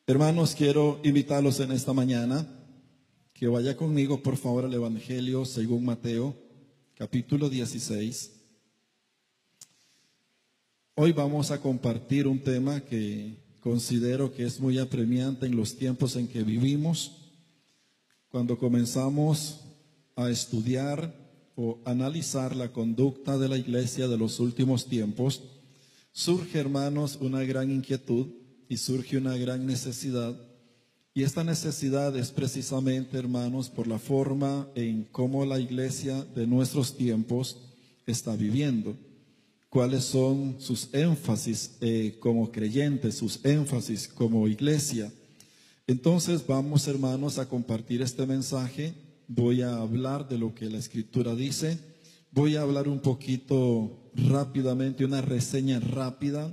Hermanos, quiero invitarlos en esta mañana que vaya conmigo, por favor, al Evangelio según Mateo, capítulo 16. Hoy vamos a compartir un tema que considero que es muy apremiante en los tiempos en que vivimos. Cuando comenzamos a estudiar o analizar la conducta de la iglesia de los últimos tiempos, surge, hermanos, una gran inquietud y surge una gran necesidad. Y esta necesidad es precisamente, hermanos, por la forma en cómo la iglesia de nuestros tiempos está viviendo. ¿Cuáles son sus énfasis como creyentes, sus énfasis como iglesia? Entonces vamos, hermanos, a compartir este mensaje. Voy a hablar de lo que la Escritura dice. Voy a hablar un poquito rápidamente, una reseña rápida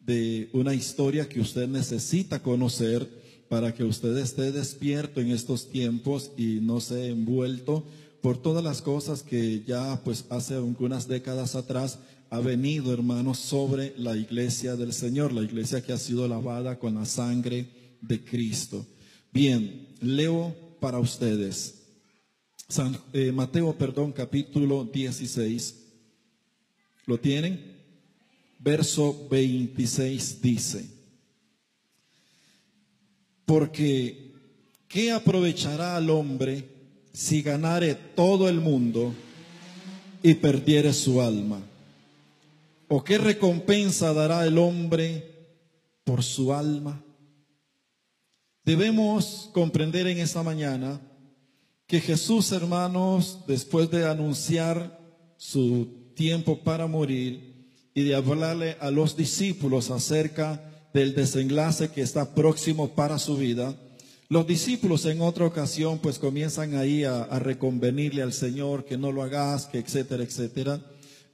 de una historia que usted necesita conocer para que usted esté despierto en estos tiempos y no sea envuelto por todas las cosas que ya pues hace algunas décadas atrás ha venido, hermanos, sobre la iglesia del Señor, la iglesia que ha sido lavada con la sangre de Cristo. Bien, leo para ustedes Mateo, capítulo 16. ¿Lo tienen? Verso 26 dice: porque ¿qué aprovechará al hombre si ganare todo el mundo y perdiere su alma? ¿O qué recompensa dará el hombre por su alma? Debemos comprender en esta mañana que Jesús, hermanos, después de anunciar su tiempo para morir y de hablarle a los discípulos acerca del desenlace que está próximo para su vida, los discípulos en otra ocasión pues comienzan ahí a reconvenirle al Señor que no lo hagas, que etcétera, etcétera.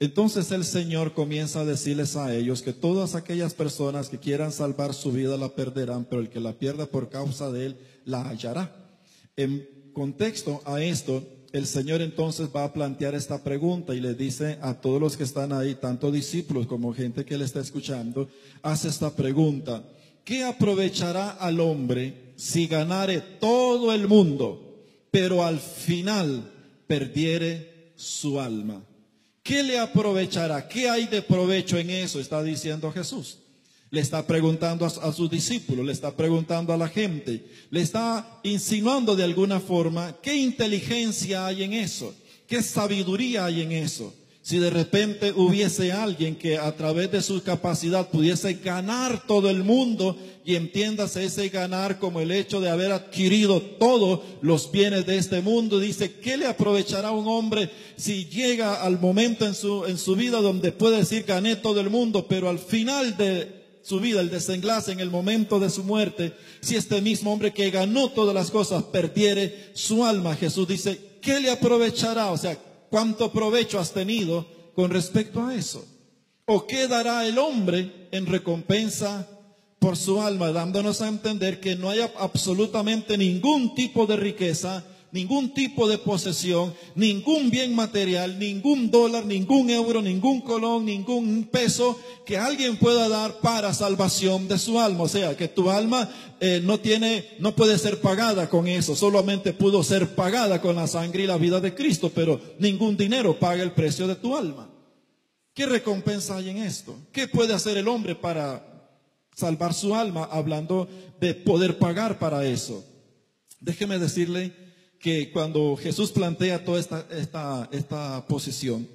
Entonces el Señor comienza a decirles a ellos que todas aquellas personas que quieran salvar su vida la perderán, pero el que la pierda por causa de Él la hallará. En contexto a esto, el Señor entonces va a plantear esta pregunta y le dice a todos los que están ahí, tanto discípulos como gente que le está escuchando, hace esta pregunta: ¿qué aprovechará al hombre si ganare todo el mundo, pero al final perdiere su alma? ¿Qué le aprovechará? ¿Qué hay de provecho en eso? Está diciendo Jesús. Le está preguntando a sus discípulos, le está preguntando a la gente, le está insinuando de alguna forma qué inteligencia hay en eso, qué sabiduría hay en eso. Si de repente hubiese alguien que a través de su capacidad pudiese ganar todo el mundo, y entiéndase ese ganar como el hecho de haber adquirido todos los bienes de este mundo, dice, ¿qué le aprovechará a un hombre si llega al momento en su vida donde puede decir gané todo el mundo, pero al final de su vida, el desenlace, en el momento de su muerte, si este mismo hombre que ganó todas las cosas perdiere su alma? Jesús dice, ¿qué le aprovechará? O sea, ¿cuánto provecho has tenido con respecto a eso? ¿O qué dará el hombre en recompensa por su alma? Dándonos a entender que no hay absolutamente ningún tipo de riqueza, ningún tipo de posesión, ningún bien material, ningún dólar, ningún euro, ningún colón, ningún peso que alguien pueda dar para salvación de su alma. O sea, que tu alma no puede ser pagada con eso, solamente pudo ser pagada con la sangre y la vida de Cristo, pero ningún dinero paga el precio de tu alma. ¿Qué recompensa hay en esto? ¿Qué puede hacer el hombre para salvar su alma, hablando de poder pagar para eso? Déjeme decirle que cuando Jesús plantea toda esta posición,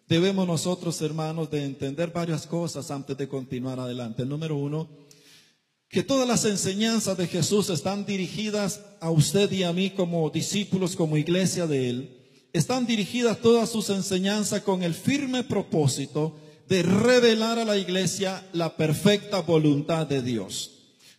debemos nosotros, hermanos, de entender varias cosas antes de continuar adelante. El número uno, que todas las enseñanzas de Jesús están dirigidas a usted y a mí como discípulos, como iglesia de Él. Están dirigidas todas sus enseñanzas con el firme propósito de revelar a la iglesia la perfecta voluntad de Dios.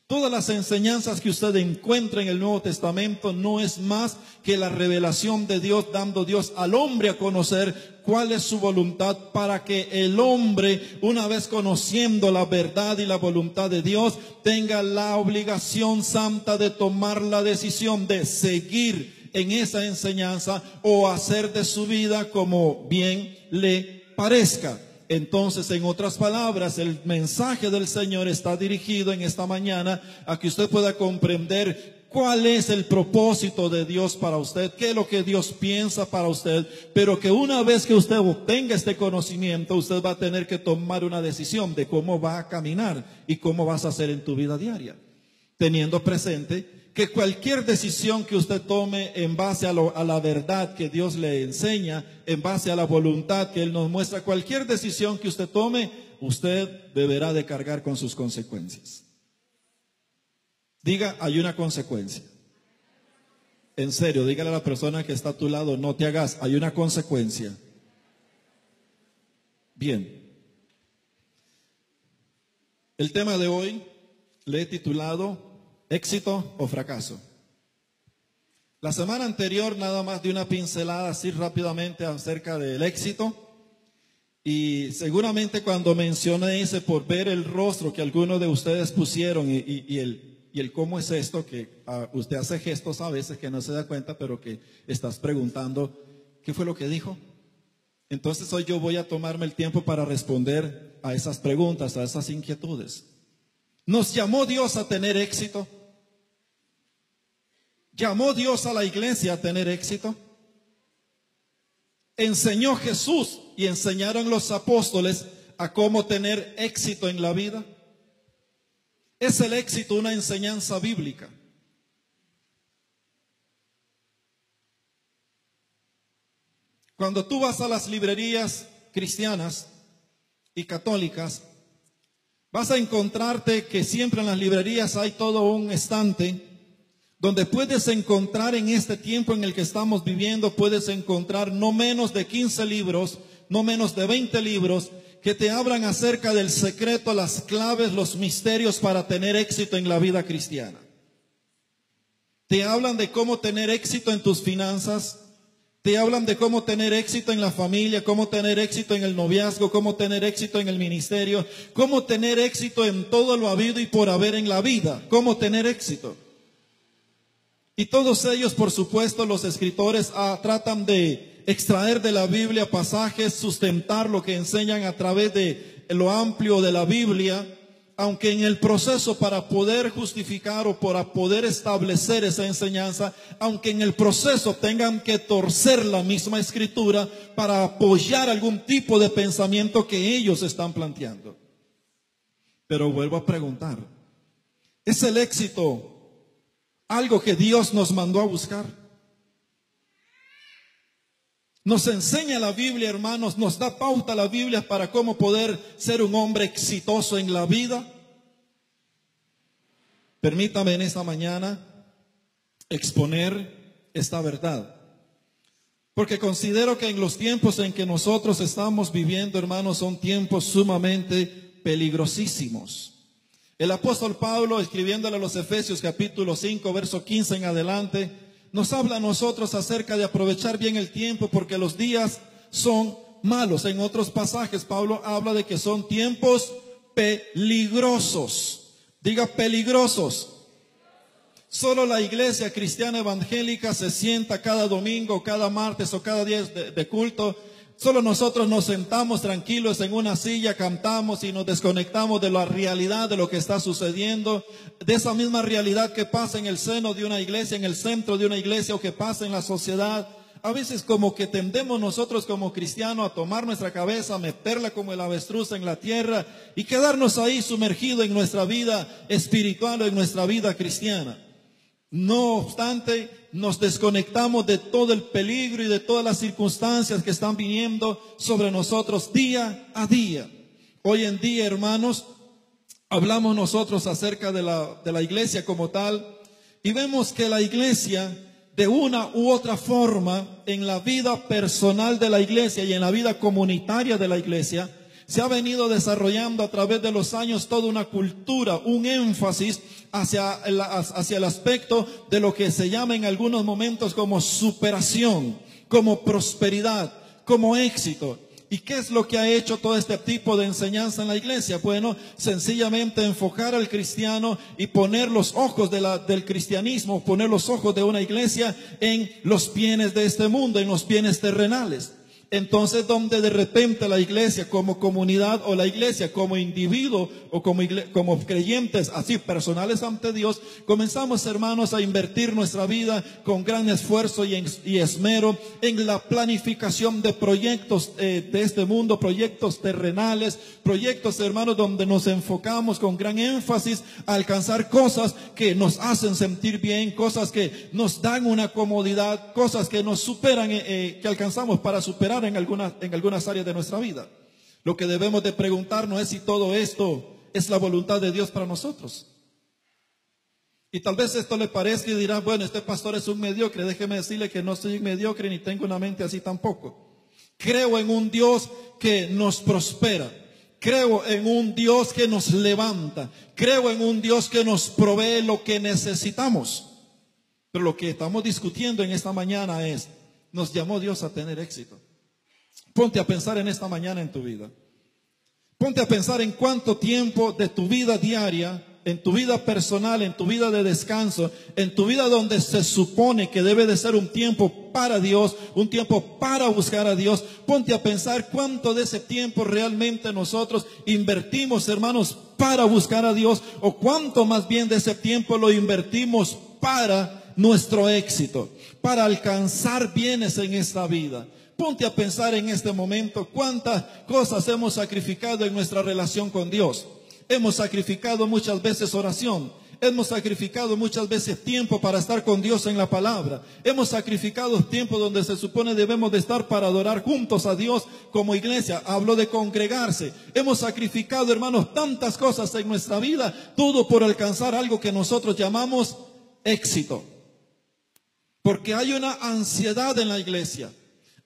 Todas las enseñanzas que usted encuentra en el Nuevo Testamento no es más que la revelación de Dios, dando Dios al hombre a conocer cuál es su voluntad, para que el hombre, una vez conociendo la verdad y la voluntad de Dios, tenga la obligación santa de tomar la decisión de seguir en esa enseñanza o hacer de su vida como bien le parezca. Entonces, en otras palabras, el mensaje del Señor está dirigido en esta mañana a que usted pueda comprender cuál es el propósito de Dios para usted, qué es lo que Dios piensa para usted, pero que una vez que usted obtenga este conocimiento, usted va a tener que tomar una decisión de cómo va a caminar y cómo vas a hacer en tu vida diaria, teniendo presente que cualquier decisión que usted tome en base a la verdad que Dios le enseña, en base a la voluntad que Él nos muestra, cualquier decisión que usted tome, usted deberá de cargar con sus consecuencias. Diga, hay una consecuencia. En serio, dígale a la persona que está a tu lado, no te hagas, hay una consecuencia. Bien. El tema de hoy le he titulado ¿éxito o fracaso? La semana anterior nada más di una pincelada así rápidamente acerca del éxito, y seguramente cuando mencioné ese, por ver el rostro que algunos de ustedes pusieron y el cómo es esto, que usted hace gestos a veces que no se da cuenta, pero que estás preguntando ¿qué fue lo que dijo? Entonces hoy yo voy a tomarme el tiempo para responder a esas preguntas, a esas inquietudes. ¿Nos llamó Dios a tener éxito? ¿Llamó Dios a la iglesia a tener éxito? ¿Enseñó Jesús y enseñaron los apóstoles a cómo tener éxito en la vida? ¿Es el éxito una enseñanza bíblica? Cuando tú vas a las librerías cristianas y católicas, vas a encontrarte que siempre en las librerías hay todo un estante donde puedes encontrar, en este tiempo en el que estamos viviendo, puedes encontrar no menos de 15 libros, no menos de 20 libros que te hablan acerca del secreto, las claves, los misterios para tener éxito en la vida cristiana. Te hablan de cómo tener éxito en tus finanzas, te hablan de cómo tener éxito en la familia, cómo tener éxito en el noviazgo, cómo tener éxito en el ministerio, cómo tener éxito en todo lo habido y por haber en la vida, cómo tener éxito. Y todos ellos, por supuesto, los escritores tratan de extraer de la Biblia pasajes, sustentar lo que enseñan a través de lo amplio de la Biblia, aunque en el proceso para poder justificar o para poder establecer esa enseñanza, aunque en el proceso tengan que torcer la misma escritura para apoyar algún tipo de pensamiento que ellos están planteando. Pero vuelvo a preguntar, ¿es el éxito algo que Dios nos mandó a buscar? Nos enseña la Biblia, hermanos, nos da pauta la Biblia para cómo poder ser un hombre exitoso en la vida. Permítame en esta mañana exponer esta verdad, porque considero que en los tiempos en que nosotros estamos viviendo, hermanos, son tiempos sumamente peligrosísimos. El apóstol Pablo, escribiéndole a los Efesios capítulo 5, verso 15 en adelante, nos habla a nosotros acerca de aprovechar bien el tiempo, porque los días son malos. En otros pasajes Pablo habla de que son tiempos peligrosos. Diga, peligrosos. Solo la iglesia cristiana evangélica se sienta cada domingo, cada martes o cada día de culto. Solo nosotros nos sentamos tranquilos en una silla, cantamos y nos desconectamos de la realidad de lo que está sucediendo, de esa misma realidad que pasa en el seno de una iglesia, en el centro de una iglesia, o que pasa en la sociedad. A veces como que tendemos nosotros como cristianos a tomar nuestra cabeza, meterla como el avestruz en la tierra y quedarnos ahí sumergidos en nuestra vida espiritual o en nuestra vida cristiana. No obstante, nos desconectamos de todo el peligro y de todas las circunstancias que están viniendo sobre nosotros día a día. Hoy en día, hermanos, hablamos nosotros acerca de la iglesia como tal, y vemos que la iglesia, de una u otra forma, en la vida personal de la iglesia y en la vida comunitaria de la iglesia, se ha venido desarrollando a través de los años toda una cultura, un énfasis hacia el aspecto de lo que se llama en algunos momentos como superación, como prosperidad, como éxito. ¿Y qué es lo que ha hecho todo este tipo de enseñanza en la iglesia? Bueno, sencillamente enfocar al cristiano y poner los ojos del cristianismo, poner los ojos de una iglesia en los bienes de este mundo, en los bienes terrenales. Entonces, donde de repente la iglesia como comunidad o la iglesia como individuo o como creyentes así personales ante Dios, comenzamos, hermanos, a invertir nuestra vida con gran esfuerzo y esmero en la planificación de proyectos de este mundo, proyectos terrenales, proyectos, hermanos, donde nos enfocamos con gran énfasis a alcanzar cosas que nos hacen sentir bien, cosas que nos dan una comodidad, cosas que nos superan, que alcanzamos para superar en algunas áreas de nuestra vida. Lo que debemos de preguntarnos es si todo esto es la voluntad de Dios para nosotros. Y tal vez esto le parezca y dirá, bueno, este pastor es un mediocre. Déjeme decirle que no soy un mediocre ni tengo una mente así tampoco. Creo en un Dios que nos prospera. Creo en un Dios que nos levanta. Creo en un Dios que nos provee lo que necesitamos. Pero lo que estamos discutiendo en esta mañana es, ¿nos llamó Dios a tener éxito? Ponte a pensar en esta mañana en tu vida. Ponte a pensar en cuánto tiempo de tu vida diaria, en tu vida personal, en tu vida de descanso, en tu vida donde se supone que debe de ser un tiempo para Dios, un tiempo para buscar a Dios. Ponte a pensar cuánto de ese tiempo realmente nosotros invertimos, hermanos, para buscar a Dios, o cuánto más bien de ese tiempo lo invertimos para nuestro éxito, para alcanzar bienes en esta vida. Ponte a pensar en este momento cuántas cosas hemos sacrificado en nuestra relación con Dios. Hemos sacrificado muchas veces oración. Hemos sacrificado muchas veces tiempo para estar con Dios en la palabra. Hemos sacrificado tiempo donde se supone debemos de estar para adorar juntos a Dios como iglesia. Hablo de congregarse. Hemos sacrificado, hermanos, tantas cosas en nuestra vida, todo por alcanzar algo que nosotros llamamos éxito. Porque hay una ansiedad en la iglesia.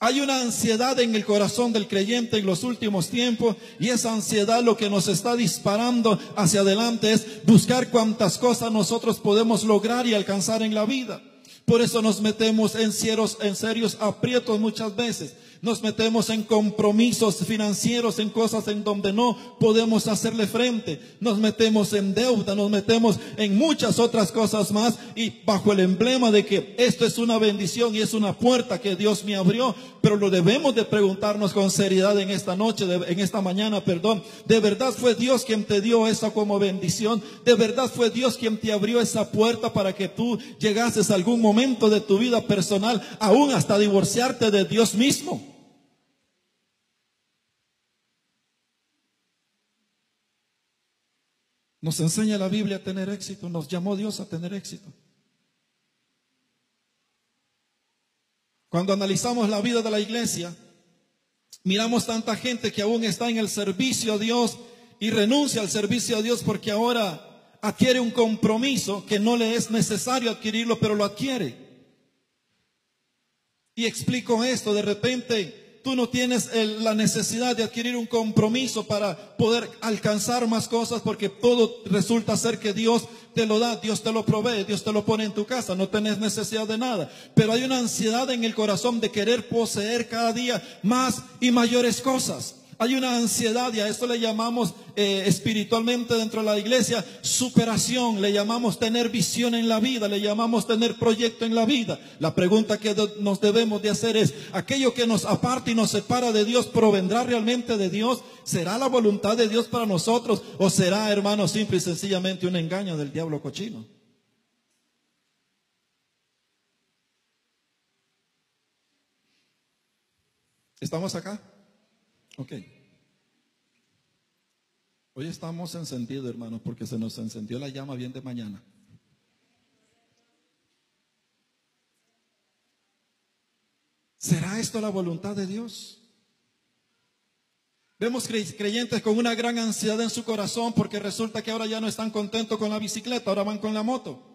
Hay una ansiedad en el corazón del creyente en los últimos tiempos, y esa ansiedad lo que nos está disparando hacia adelante es buscar cuántas cosas nosotros podemos lograr y alcanzar en la vida. Por eso nos metemos en serios aprietos muchas veces. Nos metemos en compromisos financieros, en cosas en donde no podemos hacerle frente. Nos metemos en deuda, nos metemos en muchas otras cosas más, y bajo el emblema de que esto es una bendición y es una puerta que Dios me abrió. Pero lo debemos de preguntarnos con seriedad en esta noche, en esta mañana, perdón. ¿De verdad fue Dios quien te dio esa como bendición? ¿De verdad fue Dios quien te abrió esa puerta para que tú llegases a algún momento de tu vida personal, aún hasta divorciarte de Dios mismo? Nos enseña la Biblia a tener éxito. Nos llamó Dios a tener éxito. Cuando analizamos la vida de la iglesia, miramos tanta gente que aún está en el servicio a Dios y renuncia al servicio a Dios porque ahora adquiere un compromiso que no le es necesario adquirirlo, pero lo adquiere. Y explico esto: de repente tú no tienes la necesidad de adquirir un compromiso para poder alcanzar más cosas, porque todo resulta ser que Dios te lo da, Dios te lo provee, Dios te lo pone en tu casa, no tenés necesidad de nada. Pero hay una ansiedad en el corazón de querer poseer cada día más y mayores cosas. Hay una ansiedad, y a esto le llamamos espiritualmente dentro de la iglesia superación, le llamamos tener visión en la vida, le llamamos tener proyecto en la vida. La pregunta que nos debemos de hacer es: ¿aquello que nos aparta y nos separa de Dios provendrá realmente de Dios? ¿Será la voluntad de Dios para nosotros? ¿O será, hermano, simple y sencillamente un engaño del diablo cochino? ¿Estamos acá? Ok. Hoy estamos encendidos, hermanos, porque se nos encendió la llama bien de mañana. ¿Será esto la voluntad de Dios? Vemos creyentes con una gran ansiedad en su corazón porque resulta que ahora ya no están contentos con la bicicleta, ahora van con la moto.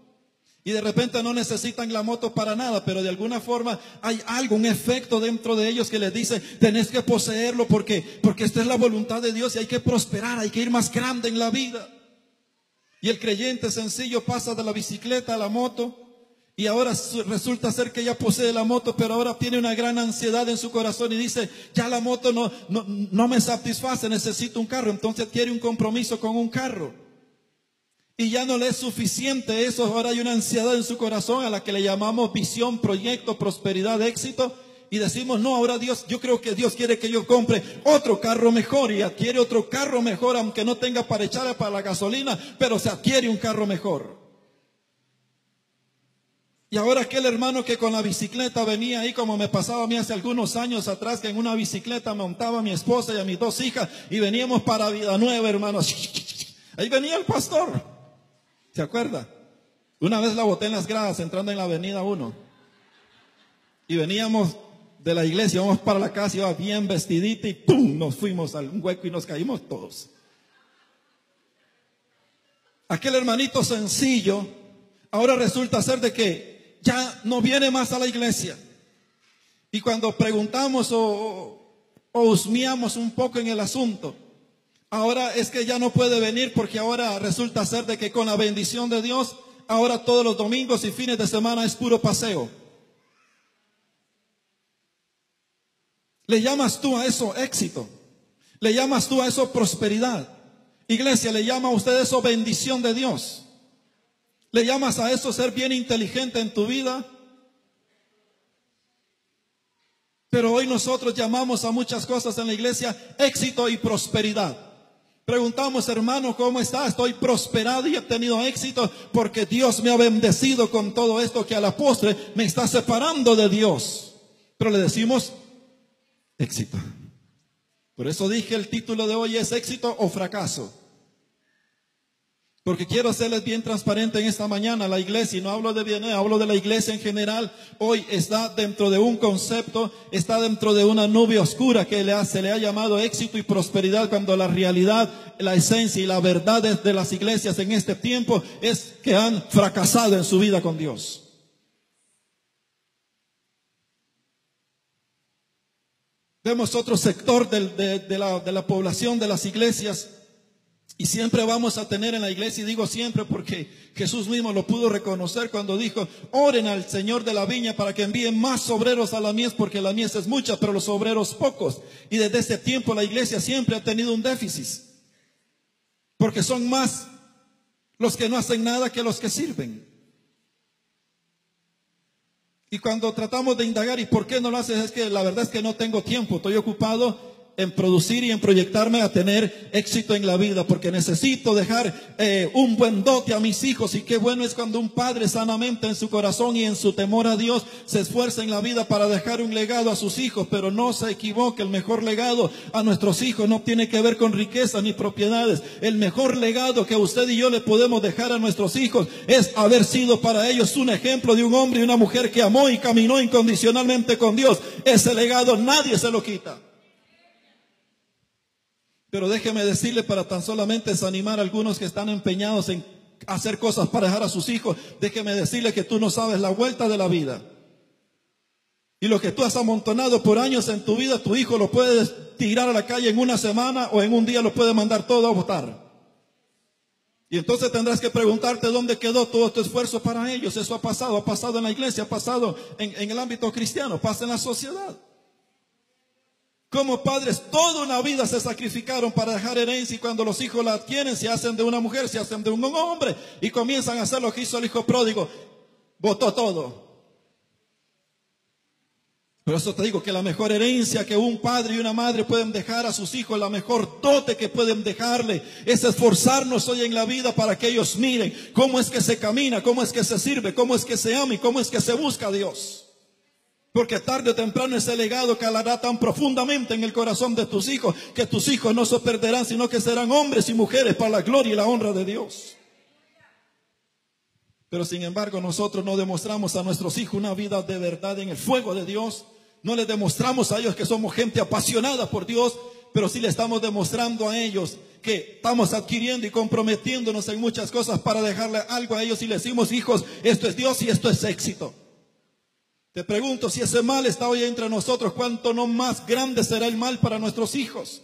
Y de repente no necesitan la moto para nada, pero de alguna forma hay algo, un efecto dentro de ellos que les dice: tenés que poseerlo porque esta es la voluntad de Dios y hay que prosperar, hay que ir más grande en la vida. Y el creyente sencillo pasa de la bicicleta a la moto, y ahora resulta ser que ya posee la moto, pero ahora tiene una gran ansiedad en su corazón y dice: ya la moto no me satisface, necesito un carro. Entonces quiere un compromiso con un carro. Y ya no le es suficiente eso, ahora hay una ansiedad en su corazón a la que le llamamos visión, proyecto, prosperidad, éxito. Y decimos, no, ahora Dios, yo creo que Dios quiere que yo compre otro carro mejor, y adquiere otro carro mejor, aunque no tenga para echarle para la gasolina, pero se adquiere un carro mejor. Y ahora aquel hermano que con la bicicleta venía ahí, como me pasaba a mí hace algunos años atrás, que en una bicicleta montaba a mi esposa y a mis 2 hijas, y veníamos para Vida Nueva, hermanos. Ahí venía el pastor, ¿se acuerda? Una vez la boté en las gradas entrando en la avenida 1, y veníamos de la iglesia, vamos para la casa, iba bien vestidita, y ¡pum!, nos fuimos a un hueco y nos caímos todos. Aquel hermanito sencillo ahora resulta ser de que ya no viene más a la iglesia. Y cuando preguntamos o husmeamos un poco en el asunto, ahora es que ya no puede venir, porque ahora resulta ser de que con la bendición de Dios, ahora todos los domingos y fines de semana es puro paseo. ¿Le llamas tú a eso éxito? ¿Le llamas tú a eso prosperidad? Iglesia, ¿le llama a usted eso bendición de Dios? ¿Le llamas a eso ser bien inteligente en tu vida? Pero hoy nosotros llamamos a muchas cosas en la iglesia éxito y prosperidad. Preguntamos, hermano, ¿cómo está? Estoy prosperado y he tenido éxito porque Dios me ha bendecido con todo esto que a la postre me está separando de Dios. Pero le decimos éxito. Por eso dije, el título de hoy es éxito o fracaso. Porque quiero serles bien transparente en esta mañana. La iglesia, y no hablo de bien, hablo de la iglesia en general, hoy está dentro de un concepto, está dentro de una nube oscura que se le ha llamado éxito y prosperidad, cuando la realidad, la esencia y la verdad de las iglesias en este tiempo es que han fracasado en su vida con Dios. Vemos otro sector de la población de las iglesias, y siempre vamos a tener en la iglesia, y digo siempre porque Jesús mismo lo pudo reconocer cuando dijo: oren al Señor de la viña para que envíe más obreros a la mies, porque la mies es mucha, pero los obreros pocos. Y desde ese tiempo la iglesia siempre ha tenido un déficit, porque son más los que no hacen nada que los que sirven. Y cuando tratamos de indagar, ¿y por qué no lo haces? Es que la verdad es que no tengo tiempo, estoy ocupado en producir y en proyectarme a tener éxito en la vida, porque necesito dejar un buen dote a mis hijos. Y qué bueno es cuando un padre sanamente en su corazón y en su temor a Dios se esfuerza en la vida para dejar un legado a sus hijos. Pero no se equivoque, el mejor legado a nuestros hijos no tiene que ver con riquezas ni propiedades. El mejor legado que usted y yo le podemos dejar a nuestros hijos es haber sido para ellos un ejemplo de un hombre y una mujer que amó y caminó incondicionalmente con Dios. Ese legado nadie se lo quita. Pero déjeme decirle, para tan solamente desanimar a algunos que están empeñados en hacer cosas para dejar a sus hijos, déjeme decirle que tú no sabes la vuelta de la vida. Y lo que tú has amontonado por años en tu vida, tu hijo lo puede tirar a la calle en una semana, o en un día lo puede mandar todo a botar. Y entonces tendrás que preguntarte dónde quedó todo tu esfuerzo para ellos. Eso ha pasado en la iglesia, ha pasado en el ámbito cristiano, pasa en la sociedad. Como padres, toda una vida se sacrificaron para dejar herencia, y cuando los hijos la adquieren, se hacen de una mujer, se hacen de un hombre, y comienzan a hacer lo que hizo el hijo pródigo: botó todo. Por eso te digo que la mejor herencia que un padre y una madre pueden dejar a sus hijos, la mejor dote que pueden dejarle, es esforzarnos hoy en la vida para que ellos miren cómo es que se camina, cómo es que se sirve, cómo es que se ama y cómo es que se busca a Dios. Porque tarde o temprano ese legado calará tan profundamente en el corazón de tus hijos, que tus hijos no se perderán, sino que serán hombres y mujeres para la gloria y la honra de Dios. Pero sin embargo, nosotros no demostramos a nuestros hijos una vida de verdad en el fuego de Dios. No les demostramos a ellos que somos gente apasionada por Dios, pero sí le estamos demostrando a ellos que estamos adquiriendo y comprometiéndonos en muchas cosas para dejarle algo a ellos, y les decimos: hijos, esto es Dios y esto es éxito. Te pregunto, si ese mal está hoy entre nosotros, ¿cuánto no más grande será el mal para nuestros hijos?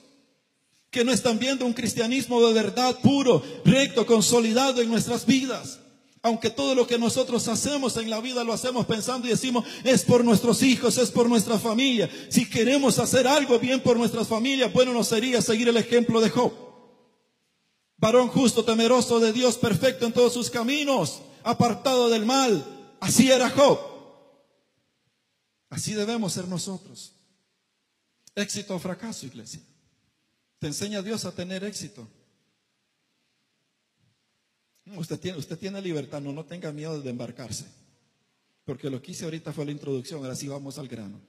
Que no están viendo un cristianismo de verdad, puro, recto, consolidado en nuestras vidas. Aunque todo lo que nosotros hacemos en la vida lo hacemos pensando y decimos: es por nuestros hijos, es por nuestra familia. Si queremos hacer algo bien por nuestras familias, bueno nos sería seguir el ejemplo de Job. Varón justo, temeroso de Dios, perfecto en todos sus caminos, apartado del mal. Así era Job. Así debemos ser nosotros. Éxito o fracaso, iglesia. ¿Te enseña Dios a tener éxito? Usted tiene libertad, no tenga miedo de embarcarse. Porque lo que hice ahorita fue la introducción, ahora sí vamos al grano.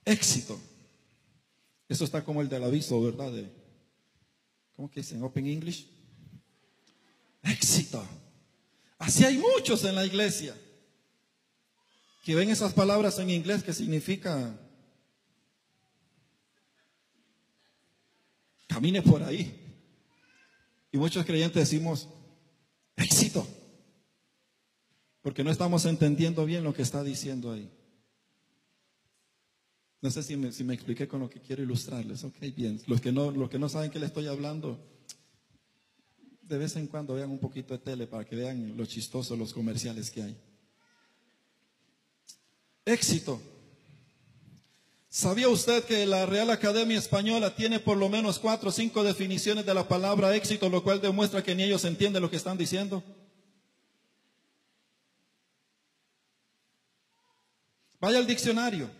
Éxito. Eso está como el del aviso, ¿verdad? ¿Cómo que dicen? Open English. Éxito. Así hay muchos en la iglesia que ven esas palabras en inglés que significa camine por ahí. Y muchos creyentes decimos éxito, porque no estamos entendiendo bien lo que está diciendo ahí. No sé si me expliqué con lo que quiero ilustrarles. Ok, bien. Los que no saben qué le estoy hablando, de vez en cuando vean un poquito de tele para que vean lo chistoso, los comerciales que hay. Éxito. ¿Sabía usted que la Real Academia Española tiene por lo menos 4 o 5 definiciones de la palabra éxito, lo cual demuestra que ni ellos entienden lo que están diciendo? Vaya al diccionario.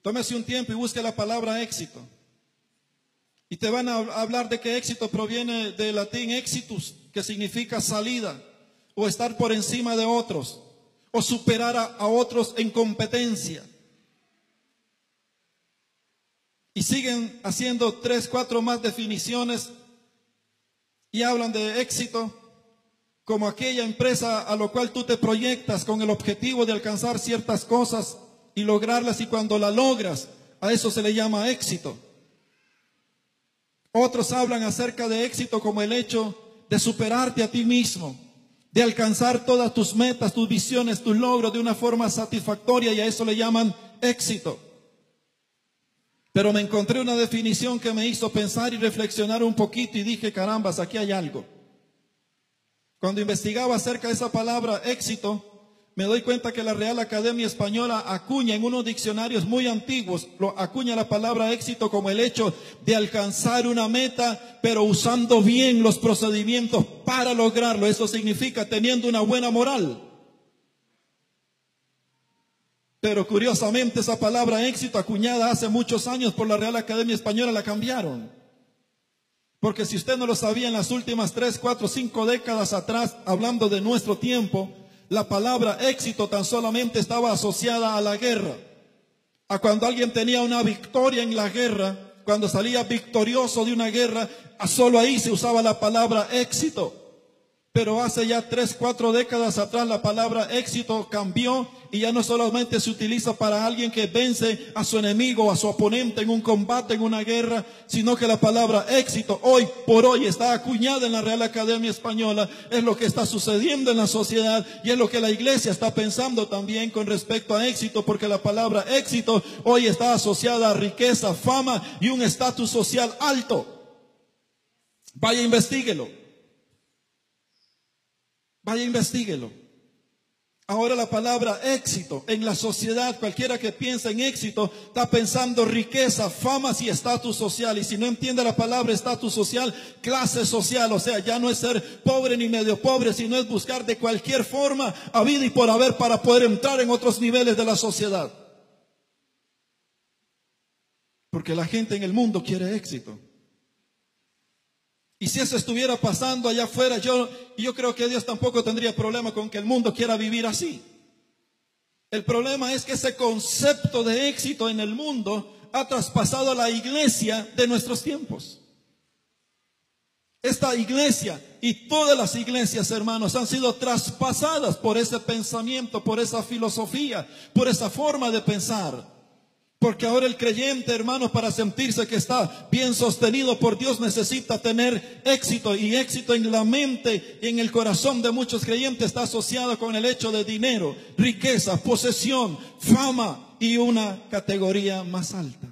Tómese un tiempo y busque la palabra éxito. Y te van a hablar de que éxito proviene del latín exitus, que significa salida, o estar por encima de otros, o superar a otros en competencia. Y siguen haciendo 3, 4 más definiciones y hablan de éxito como aquella empresa a la cual tú te proyectas con el objetivo de alcanzar ciertas cosas y lograrlas, y cuando la logras, a eso se le llama éxito. Otros hablan acerca de éxito como el hecho de superarte a ti mismo, de alcanzar todas tus metas, tus visiones, tus logros de una forma satisfactoria, y a eso le llaman éxito. Pero me encontré una definición que me hizo pensar y reflexionar un poquito y dije, carambas, aquí hay algo. Cuando investigaba acerca de esa palabra éxito, me doy cuenta que la Real Academia Española acuña en unos diccionarios muy antiguos, acuña la palabra éxito como el hecho de alcanzar una meta, pero usando bien los procedimientos para lograrlo. Eso significa teniendo una buena moral. Pero curiosamente esa palabra éxito, acuñada hace muchos años por la Real Academia Española, la cambiaron. Porque si usted no lo sabía, en las últimas 3, 4, 5 décadas atrás, hablando de nuestro tiempo, la palabra éxito tan solamente estaba asociada a la guerra. A cuando alguien tenía una victoria en la guerra, cuando salía victorioso de una guerra, solo ahí se usaba la palabra éxito. Pero hace ya 3, 4 décadas atrás la palabra éxito cambió y ya no solamente se utiliza para alguien que vence a su enemigo, a su oponente en un combate, en una guerra, sino que la palabra éxito hoy por hoy está acuñada en la Real Academia Española. Es lo que está sucediendo en la sociedad y es lo que la iglesia está pensando también con respecto a éxito, porque la palabra éxito hoy está asociada a riqueza, fama y un estatus social alto. Vaya, investíguelo. Vaya, investíguelo. Ahora la palabra éxito en la sociedad, cualquiera que piensa en éxito está pensando riqueza, famas y estatus social. Y si no entiende la palabra estatus social, clase social. O sea, ya no es ser pobre ni medio pobre, sino es buscar de cualquier forma, a vida y por haber, para poder entrar en otros niveles de la sociedad. Porque la gente en el mundo quiere éxito. Y si eso estuviera pasando allá afuera, yo creo que Dios tampoco tendría problema con que el mundo quiera vivir así. El problema es que ese concepto de éxito en el mundo ha traspasado a la iglesia de nuestros tiempos. Esta iglesia y todas las iglesias, hermanos, han sido traspasadas por ese pensamiento, por esa filosofía, por esa forma de pensar. Porque ahora el creyente, hermanos, para sentirse que está bien sostenido por Dios, necesita tener éxito. Y éxito en la mente y en el corazón de muchos creyentes está asociado con el hecho de dinero, riqueza, posesión, fama y una categoría más alta.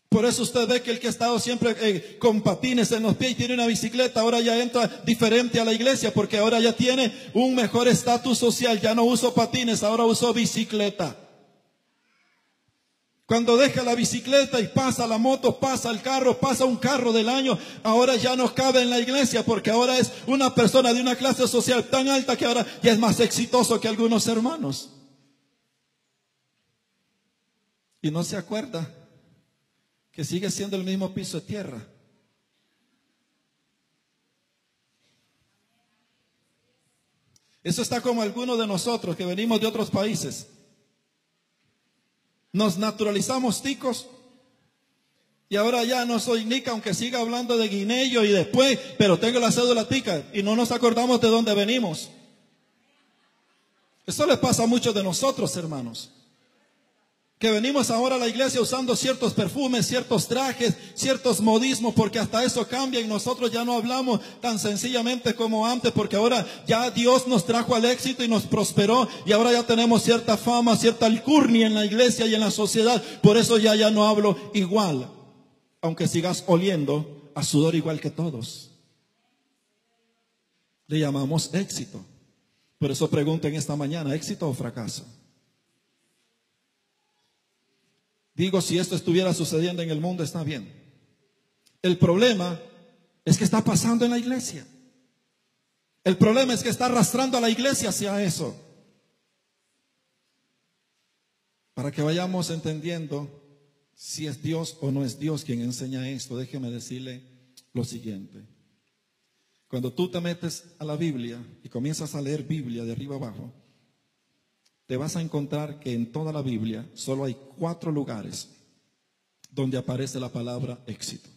Por eso usted ve que el que ha estado siempre con patines en los pies y tiene una bicicleta, ahora ya entra diferente a la iglesia, porque ahora ya tiene un mejor estatus social. Ya no uso patines, ahora uso bicicleta. Cuando deja la bicicleta y pasa la moto, pasa el carro, pasa un carro del año, ahora ya no cabe en la iglesia porque ahora es una persona de una clase social tan alta que ahora ya es más exitoso que algunos hermanos. Y no se acuerda que sigue siendo el mismo piso de tierra. Eso está como algunos de nosotros que venimos de otros países. Nos naturalizamos ticos y ahora ya no soy nica, aunque siga hablando de guineyo y después, pero tengo la cédula tica y no nos acordamos de dónde venimos. Eso les pasa a muchos de nosotros, hermanos, que venimos ahora a la iglesia usando ciertos perfumes, ciertos trajes, ciertos modismos, porque hasta eso cambia y nosotros ya no hablamos tan sencillamente como antes, porque ahora ya Dios nos trajo al éxito y nos prosperó y ahora ya tenemos cierta fama, cierta alcurnia en la iglesia y en la sociedad. Por eso ya no hablo igual, aunque sigas oliendo a sudor igual que todos. Le llamamos éxito. Por eso pregunto en esta mañana, ¿éxito o fracaso? Digo, si esto estuviera sucediendo en el mundo, está bien. El problema es que está pasando en la iglesia. El problema es que está arrastrando a la iglesia hacia eso. Para que vayamos entendiendo si es Dios o no es Dios quien enseña esto, déjeme decirle lo siguiente. Cuando tú te metes a la Biblia y comienzas a leer Biblia de arriba abajo, te vas a encontrar que en toda la Biblia solo hay 4 lugares donde aparece la palabra éxito.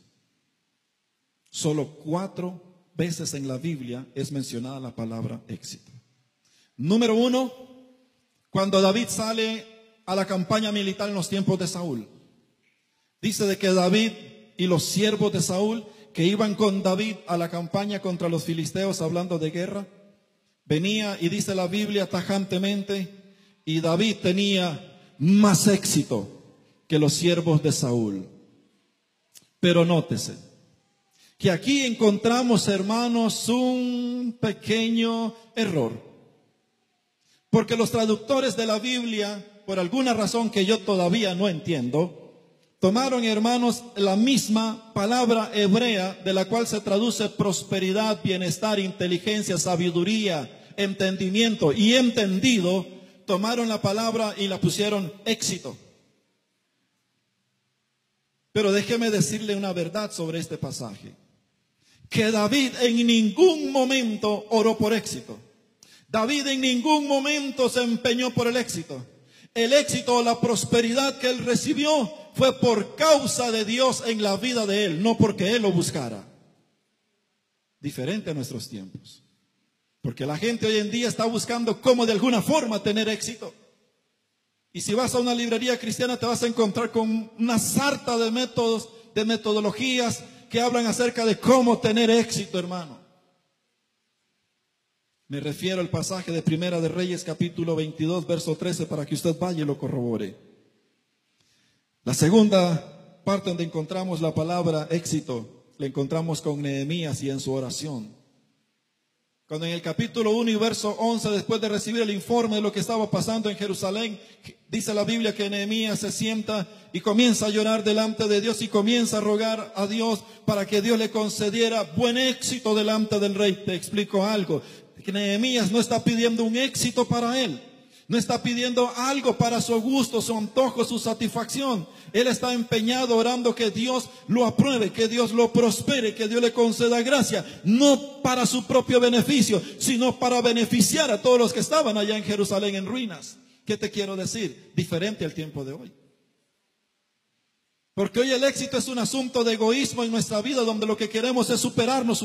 Solo 4 veces en la Biblia es mencionada la palabra éxito. Número 1, cuando David sale a la campaña militar en los tiempos de Saúl. Dice de que David y los siervos de Saúl que iban con David a la campaña contra los filisteos hablando de guerra, venía y dice la Biblia tajantemente, y David tenía más éxito que los siervos de Saúl. Pero nótese que aquí encontramos, hermanos, un pequeño error. Porque los traductores de la Biblia, por alguna razón que yo todavía no entiendo, tomaron, hermanos, la misma palabra hebrea de la cual se traduce prosperidad, bienestar, inteligencia, sabiduría, entendimiento y entendido. Tomaron la palabra y la pusieron éxito. Pero déjeme decirle una verdad sobre este pasaje. Que David en ningún momento oró por éxito. David en ningún momento se empeñó por el éxito. El éxito o la prosperidad que él recibió fue por causa de Dios en la vida de él, no porque él lo buscara. Diferente a nuestros tiempos. Porque la gente hoy en día está buscando cómo de alguna forma tener éxito. Y si vas a una librería cristiana te vas a encontrar con una sarta de métodos, de metodologías que hablan acerca de cómo tener éxito, hermano. Me refiero al pasaje de Primera de Reyes, capítulo 22, verso 13, para que usted vaya y lo corrobore. La segunda parte donde encontramos la palabra éxito, la encontramos con Nehemías y en su oración. Cuando en el capítulo 1 y verso 11, después de recibir el informe de lo que estaba pasando en Jerusalén, dice la Biblia que Nehemías se sienta y comienza a llorar delante de Dios y comienza a rogar a Dios para que Dios le concediera buen éxito delante del rey. Te explico algo, que Nehemías no está pidiendo un éxito para él. No está pidiendo algo para su gusto, su antojo, su satisfacción. Él está empeñado orando que Dios lo apruebe, que Dios lo prospere, que Dios le conceda gracia. No para su propio beneficio, sino para beneficiar a todos los que estaban allá en Jerusalén en ruinas. ¿Qué te quiero decir? Diferente al tiempo de hoy. Porque hoy el éxito es un asunto de egoísmo en nuestra vida, donde lo que queremos es superarnos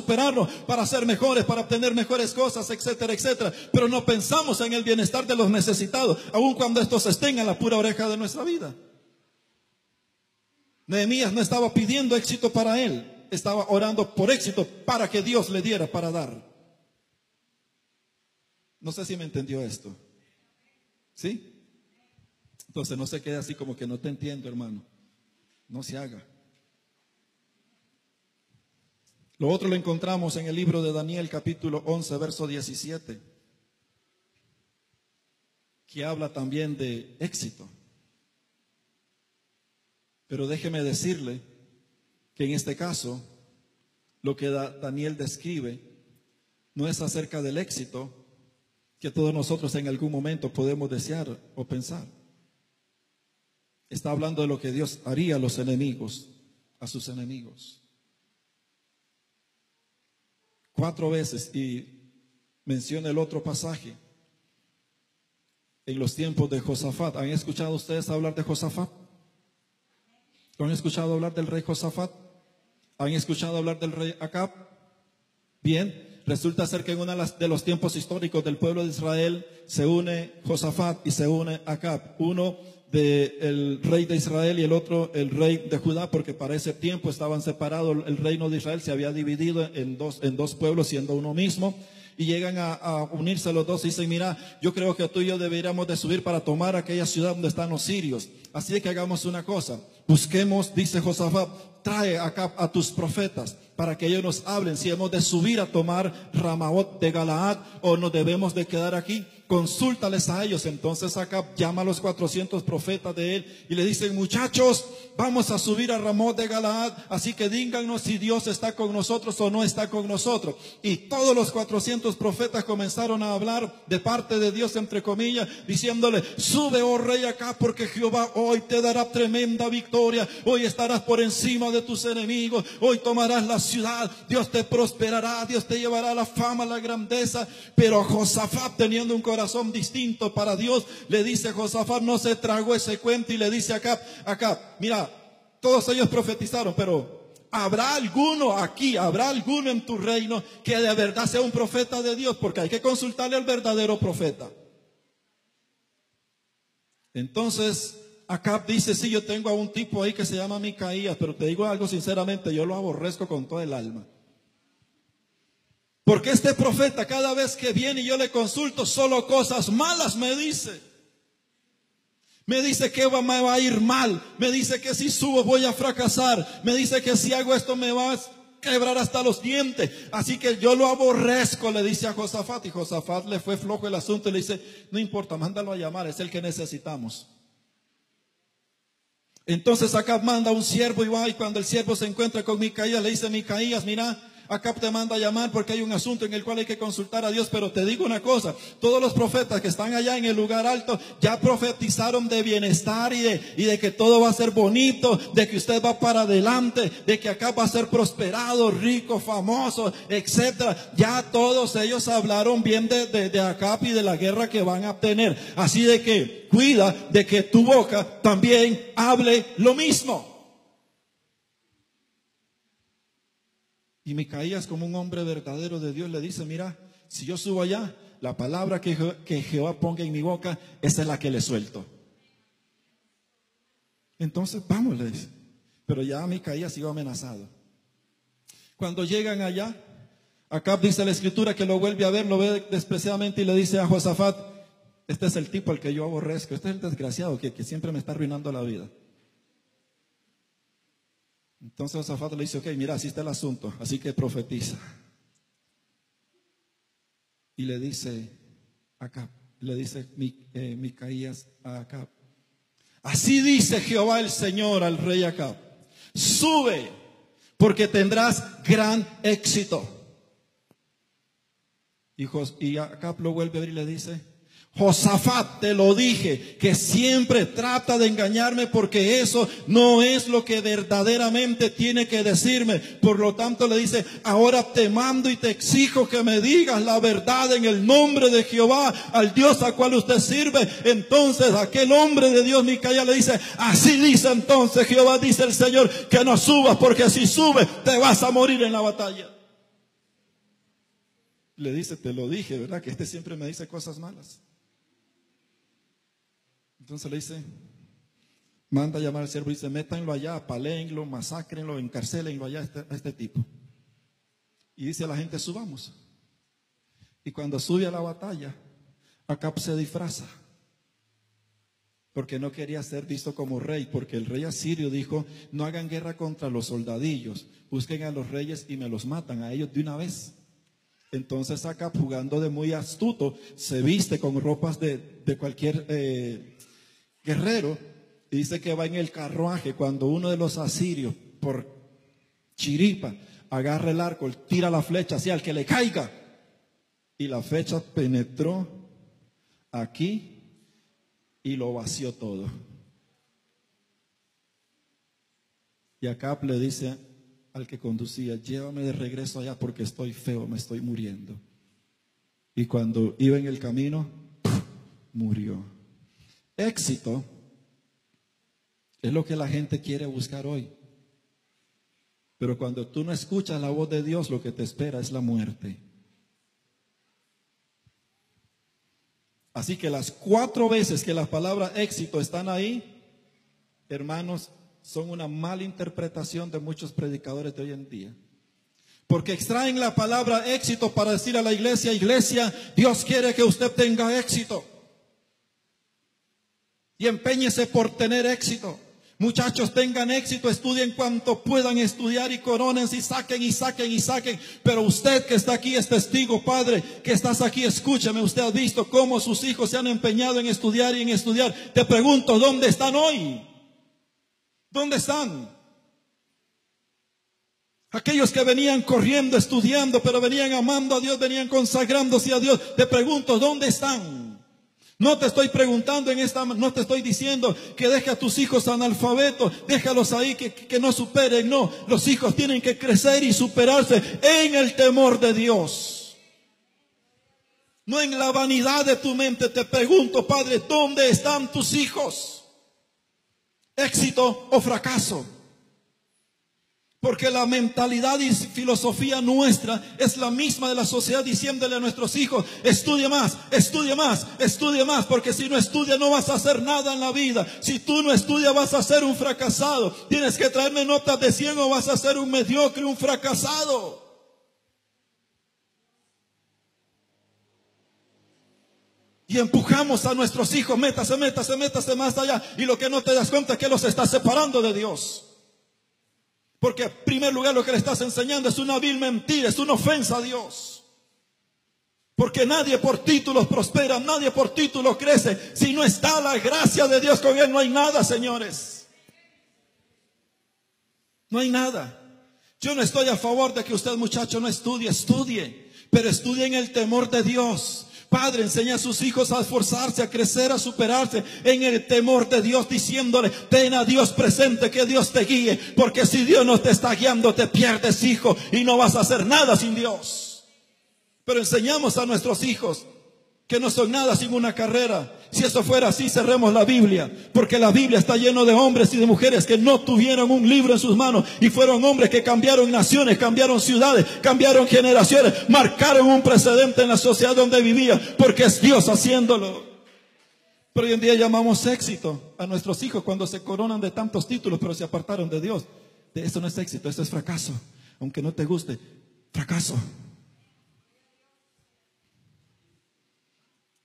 para ser mejores, para obtener mejores cosas, etcétera, etcétera. Pero no pensamos en el bienestar de los necesitados, aun cuando estos estén en la pura oreja de nuestra vida. Nehemías no estaba pidiendo éxito para él, estaba orando por éxito para que Dios le diera para dar. No sé si me entendió esto. ¿Sí? Entonces no se quede así como que no te entiendo, hermano. No se haga. Lo otro lo encontramos en el libro de Daniel, capítulo 11, verso 17, que habla también de éxito. Pero déjeme decirle que en este caso, lo que Daniel describe no es acerca del éxito que todos nosotros en algún momento podemos desear o pensar. Está hablando de lo que Dios haría a los enemigos, a sus enemigos. 4 veces, y menciona el otro pasaje, en los tiempos de Josafat. ¿Han escuchado ustedes hablar de Josafat? ¿Han escuchado hablar del rey Josafat? ¿Han escuchado hablar del rey Acab? Bien, resulta ser que en uno de los tiempos históricos del pueblo de Israel se une Josafat y se une Acab. Uno del rey de Israel y el otro el rey de Judá, porque para ese tiempo estaban separados. El reino de Israel se había dividido en dos pueblos, siendo uno mismo. Y llegan a unirse los dos y dicen: mira, yo creo que tú y yo deberíamos de subir para tomar aquella ciudad donde están los sirios. Así que hagamos una cosa, busquemos, dice Josafat, trae acá a tus profetas para que ellos nos hablen si hemos de subir a tomar Ramaot de Galaad o nos debemos de quedar aquí. Consúltales a ellos. Entonces Acab llama a los 400 profetas de él y le dicen: muchachos, vamos a subir a Ramot de Galaad, así que díganos si Dios está con nosotros o no está con nosotros. Y todos los 400 profetas comenzaron a hablar de parte de Dios, entre comillas, diciéndole: sube, oh rey, acá, porque Jehová hoy te dará tremenda victoria. Hoy estarás por encima de tus enemigos, hoy tomarás la ciudad, Dios te prosperará, Dios te llevará la fama, la grandeza. Pero Josafat, teniendo un corazón distinto para Dios, le dice: Josafat no se tragó ese cuento y le dice a Acab: mira, todos ellos profetizaron, pero ¿habrá alguno aquí, habrá alguno en tu reino que de verdad sea un profeta de Dios? Porque hay que consultarle al verdadero profeta. Entonces Acab dice: sí, yo tengo a un tipo ahí que se llama Micaías, pero te digo algo sinceramente, yo lo aborrezco con todo el alma. Porque este profeta, cada vez que viene y yo le consulto, solo cosas malas me dice. Me dice que me va a ir mal. Me dice que si subo voy a fracasar. Me dice que si hago esto me va a quebrar hasta los dientes. Así que yo lo aborrezco, le dice a Josafat. Y Josafat le fue flojo el asunto y le dice: no importa, mándalo a llamar, es el que necesitamos. Entonces Acab manda un siervo y va, y cuando el siervo se encuentra con Micaías, le dice: Micaías, mira, Acab te manda a llamar porque hay un asunto en el cual hay que consultar a Dios. Pero te digo una cosa, todos los profetas que están allá en el lugar alto ya profetizaron de bienestar y de que todo va a ser bonito, de que usted va para adelante, de que Acab va a ser prosperado, rico, famoso, etcétera. Ya todos ellos hablaron bien de Acab y de la guerra que van a tener. Así de que cuida de que tu boca también hable lo mismo. Y Micaías, como un hombre verdadero de Dios, le dice: mira, si yo subo allá, la palabra que Jehová ponga en mi boca, esa es la que le suelto. Entonces vamos, le dice. Pero ya Micaías iba amenazado. Cuando llegan allá, Acab, dice la escritura, que lo vuelve a ver, lo ve despreciadamente y le dice a Josafat: este es el tipo al que yo aborrezco, este es el desgraciado que siempre me está arruinando la vida. Entonces Josafat le dice: ok, mira, así está el asunto, así que profetiza. Y le dice Acab, le dice Micaías a Acab: así dice Jehová el Señor al rey Acab: sube, porque tendrás gran éxito. Y Acab lo vuelve a ver y le dice: Josafat, te lo dije, que siempre trata de engañarme, porque eso no es lo que verdaderamente tiene que decirme. Por lo tanto le dice: ahora te mando y te exijo que me digas la verdad en el nombre de Jehová, al Dios al cual usted sirve. Entonces aquel hombre de Dios, Micaías, le dice: así dice entonces Jehová, dice el Señor, que no subas, porque si subes te vas a morir en la batalla. Le dice: te lo dije, ¿verdad? Que este siempre me dice cosas malas. Entonces le dice, manda a llamar al siervo y dice: métanlo allá, apaléenlo, masacrenlo, encarcélenlo allá a este tipo. Y dice a la gente: subamos. Y cuando sube a la batalla, Acab se disfraza, porque no quería ser visto como rey, porque el rey asirio dijo: no hagan guerra contra los soldadillos, busquen a los reyes y me los matan a ellos de una vez. Entonces Acab, jugando de muy astuto, se viste con ropas de cualquier guerrero, Y dice que va en el carruaje cuando uno de los asirios, por chiripa, agarra el arco, tira la flecha hacia el que le caiga. Y la flecha penetró aquí y lo vació todo. Y Acab le dice al que conducía: llévame de regreso allá porque estoy feo, me estoy muriendo. Y cuando iba en el camino, murió. Éxito es lo que la gente quiere buscar hoy. Pero cuando tú no escuchas la voz de Dios, lo que te espera es la muerte. Así que las 4 veces que la palabra éxito están ahí, hermanos, son una mala interpretación de muchos predicadores de hoy en día. Porque extraen la palabra éxito para decir a la iglesia: iglesia, Dios quiere que usted tenga éxito. Y empeñese por tener éxito. Muchachos, tengan éxito, estudien cuanto puedan estudiar y corónense y saquen y saquen y saquen. Pero usted que está aquí es testigo, padre, que estás aquí, escúchame. Usted ha visto cómo sus hijos se han empeñado en estudiar y en estudiar. Te pregunto, ¿dónde están hoy? ¿Dónde están? Aquellos que venían corriendo, estudiando, pero venían amando a Dios, venían consagrándose a Dios. Te pregunto, ¿dónde están? No te estoy preguntando no te estoy diciendo que deje a tus hijos analfabetos, déjalos ahí que no superen. No, los hijos tienen que crecer y superarse en el temor de Dios. No en la vanidad de tu mente. Te pregunto, Padre, ¿dónde están tus hijos? ¿Éxito o fracaso? Porque la mentalidad y filosofía nuestra es la misma de la sociedad, diciéndole a nuestros hijos: estudie más, estudie más, estudie más, porque si no estudia no vas a hacer nada en la vida. Si tú no estudias vas a ser un fracasado. Tienes que traerme notas de 100 o vas a ser un mediocre, un fracasado. Y empujamos a nuestros hijos: métase, métase, métase más allá. Y lo que no te das cuenta es que los estás separando de Dios. Porque en primer lugar lo que le estás enseñando es una vil mentira, es una ofensa a Dios. Porque nadie por títulos prospera, nadie por títulos crece. Si no está la gracia de Dios con él, no hay nada, señores. No hay nada. Yo no estoy a favor de que usted, muchacho, no estudie, pero estudie en el temor de Dios. Padre, enseña a sus hijos a esforzarse, a crecer, a superarse en el temor de Dios, diciéndole: ten a Dios presente, que Dios te guíe. Porque si Dios no te está guiando, te pierdes, hijo, y no vas a hacer nada sin Dios. Pero enseñamos a nuestros hijos que no son nada sin una carrera. Si eso fuera así, cerremos la Biblia, porque la Biblia está lleno de hombres y de mujeres que no tuvieron un libro en sus manos y fueron hombres que cambiaron naciones, cambiaron ciudades, cambiaron generaciones, marcaron un precedente en la sociedad donde vivían, porque es Dios haciéndolo. Pero hoy en día llamamos éxito a nuestros hijos cuando se coronan de tantos títulos, pero se apartaron de Dios. Eso no es éxito, eso es fracaso. Aunque no te guste, fracaso.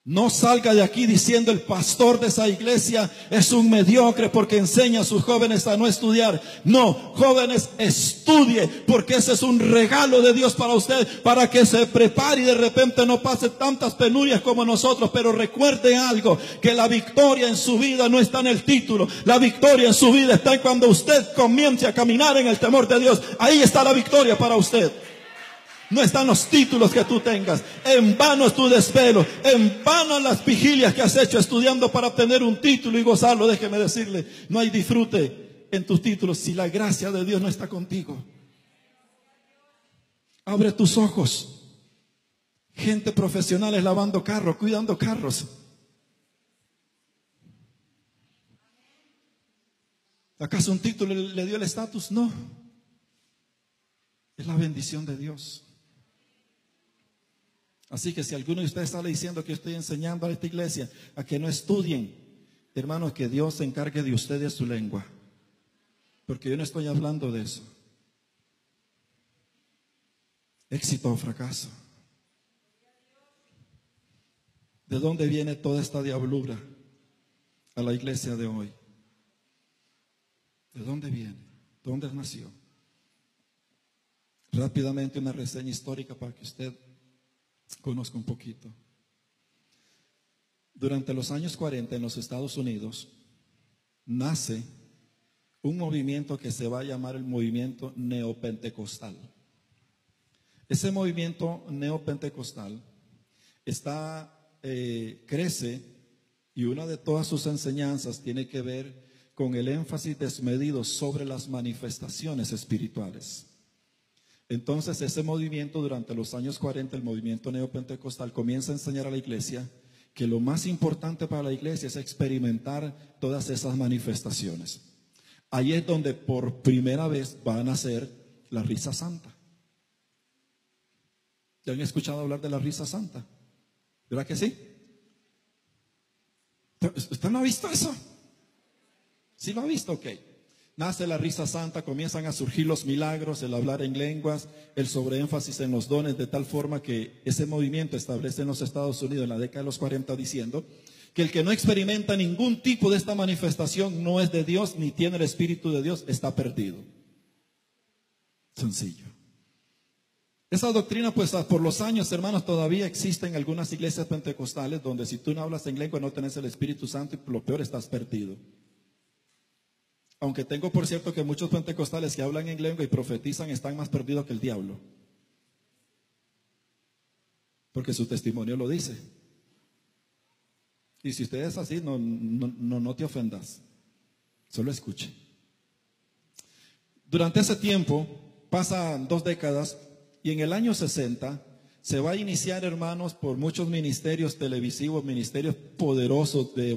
No salga de aquí diciendo: el pastor de esa iglesia es un mediocre porque enseña a sus jóvenes a no estudiar. No, jóvenes, estudie, porque ese es un regalo de Dios para usted, para que se prepare y de repente no pase tantas penurias como nosotros. Pero recuerde algo, que la victoria en su vida no está en el título. La victoria en su vida está en cuando usted comience a caminar en el temor de Dios. Ahí está la victoria para usted. No están los títulos que tú tengas. En vano es tu desvelo, en vano las vigilias que has hecho estudiando para obtener un título y gozarlo. Déjeme decirle, no hay disfrute en tus títulos si la gracia de Dios no está contigo. Abre tus ojos. Gente profesionales lavando carros, cuidando carros. ¿Acaso un título le dio el estatus? No. Es la bendición de Dios. Así que si alguno de ustedes está diciendo que estoy enseñando a esta iglesia a que no estudien, hermanos, que Dios se encargue de usted y de su lengua. Porque yo no estoy hablando de eso. Éxito o fracaso. ¿De dónde viene toda esta diablura a la iglesia de hoy? ¿De dónde viene? ¿De dónde nació? Rápidamente una reseña histórica para que usted conozca un poquito. Durante los años 40 en los Estados Unidos, nace un movimiento que se va a llamar el movimiento neopentecostal. Ese movimiento neopentecostal crece, y una de todas sus enseñanzas tiene que ver con el énfasis desmedido sobre las manifestaciones espirituales. Entonces ese movimiento durante los años 40, el movimiento neopentecostal, comienza a enseñar a la iglesia que lo más importante para la iglesia es experimentar todas esas manifestaciones. Ahí es donde por primera vez va a nacer la risa santa. ¿Ya han escuchado hablar de la risa santa? ¿Verdad que sí? ¿Usted no ha visto eso? ¿Sí lo ha visto? Ok. Nace la risa santa, comienzan a surgir los milagros, el hablar en lenguas, el sobreénfasis en los dones, de tal forma que ese movimiento establece en los Estados Unidos en la década de los 40 diciendo que el que no experimenta ningún tipo de esta manifestación no es de Dios ni tiene el Espíritu de Dios, está perdido. Sencillo. Esa doctrina, pues por los años, hermanos, todavía existen algunas iglesias pentecostales donde si tú no hablas en lengua no tenés el Espíritu Santo y lo peor, estás perdido. Aunque tengo por cierto que muchos pentecostales que hablan en lengua y profetizan están más perdidos que el diablo. Porque su testimonio lo dice. Y si usted es así, no te ofendas. Solo escuche. Durante ese tiempo, pasan 2 décadas, y en el año 60 se va a iniciar, hermanos, por muchos ministerios televisivos, ministerios poderosos de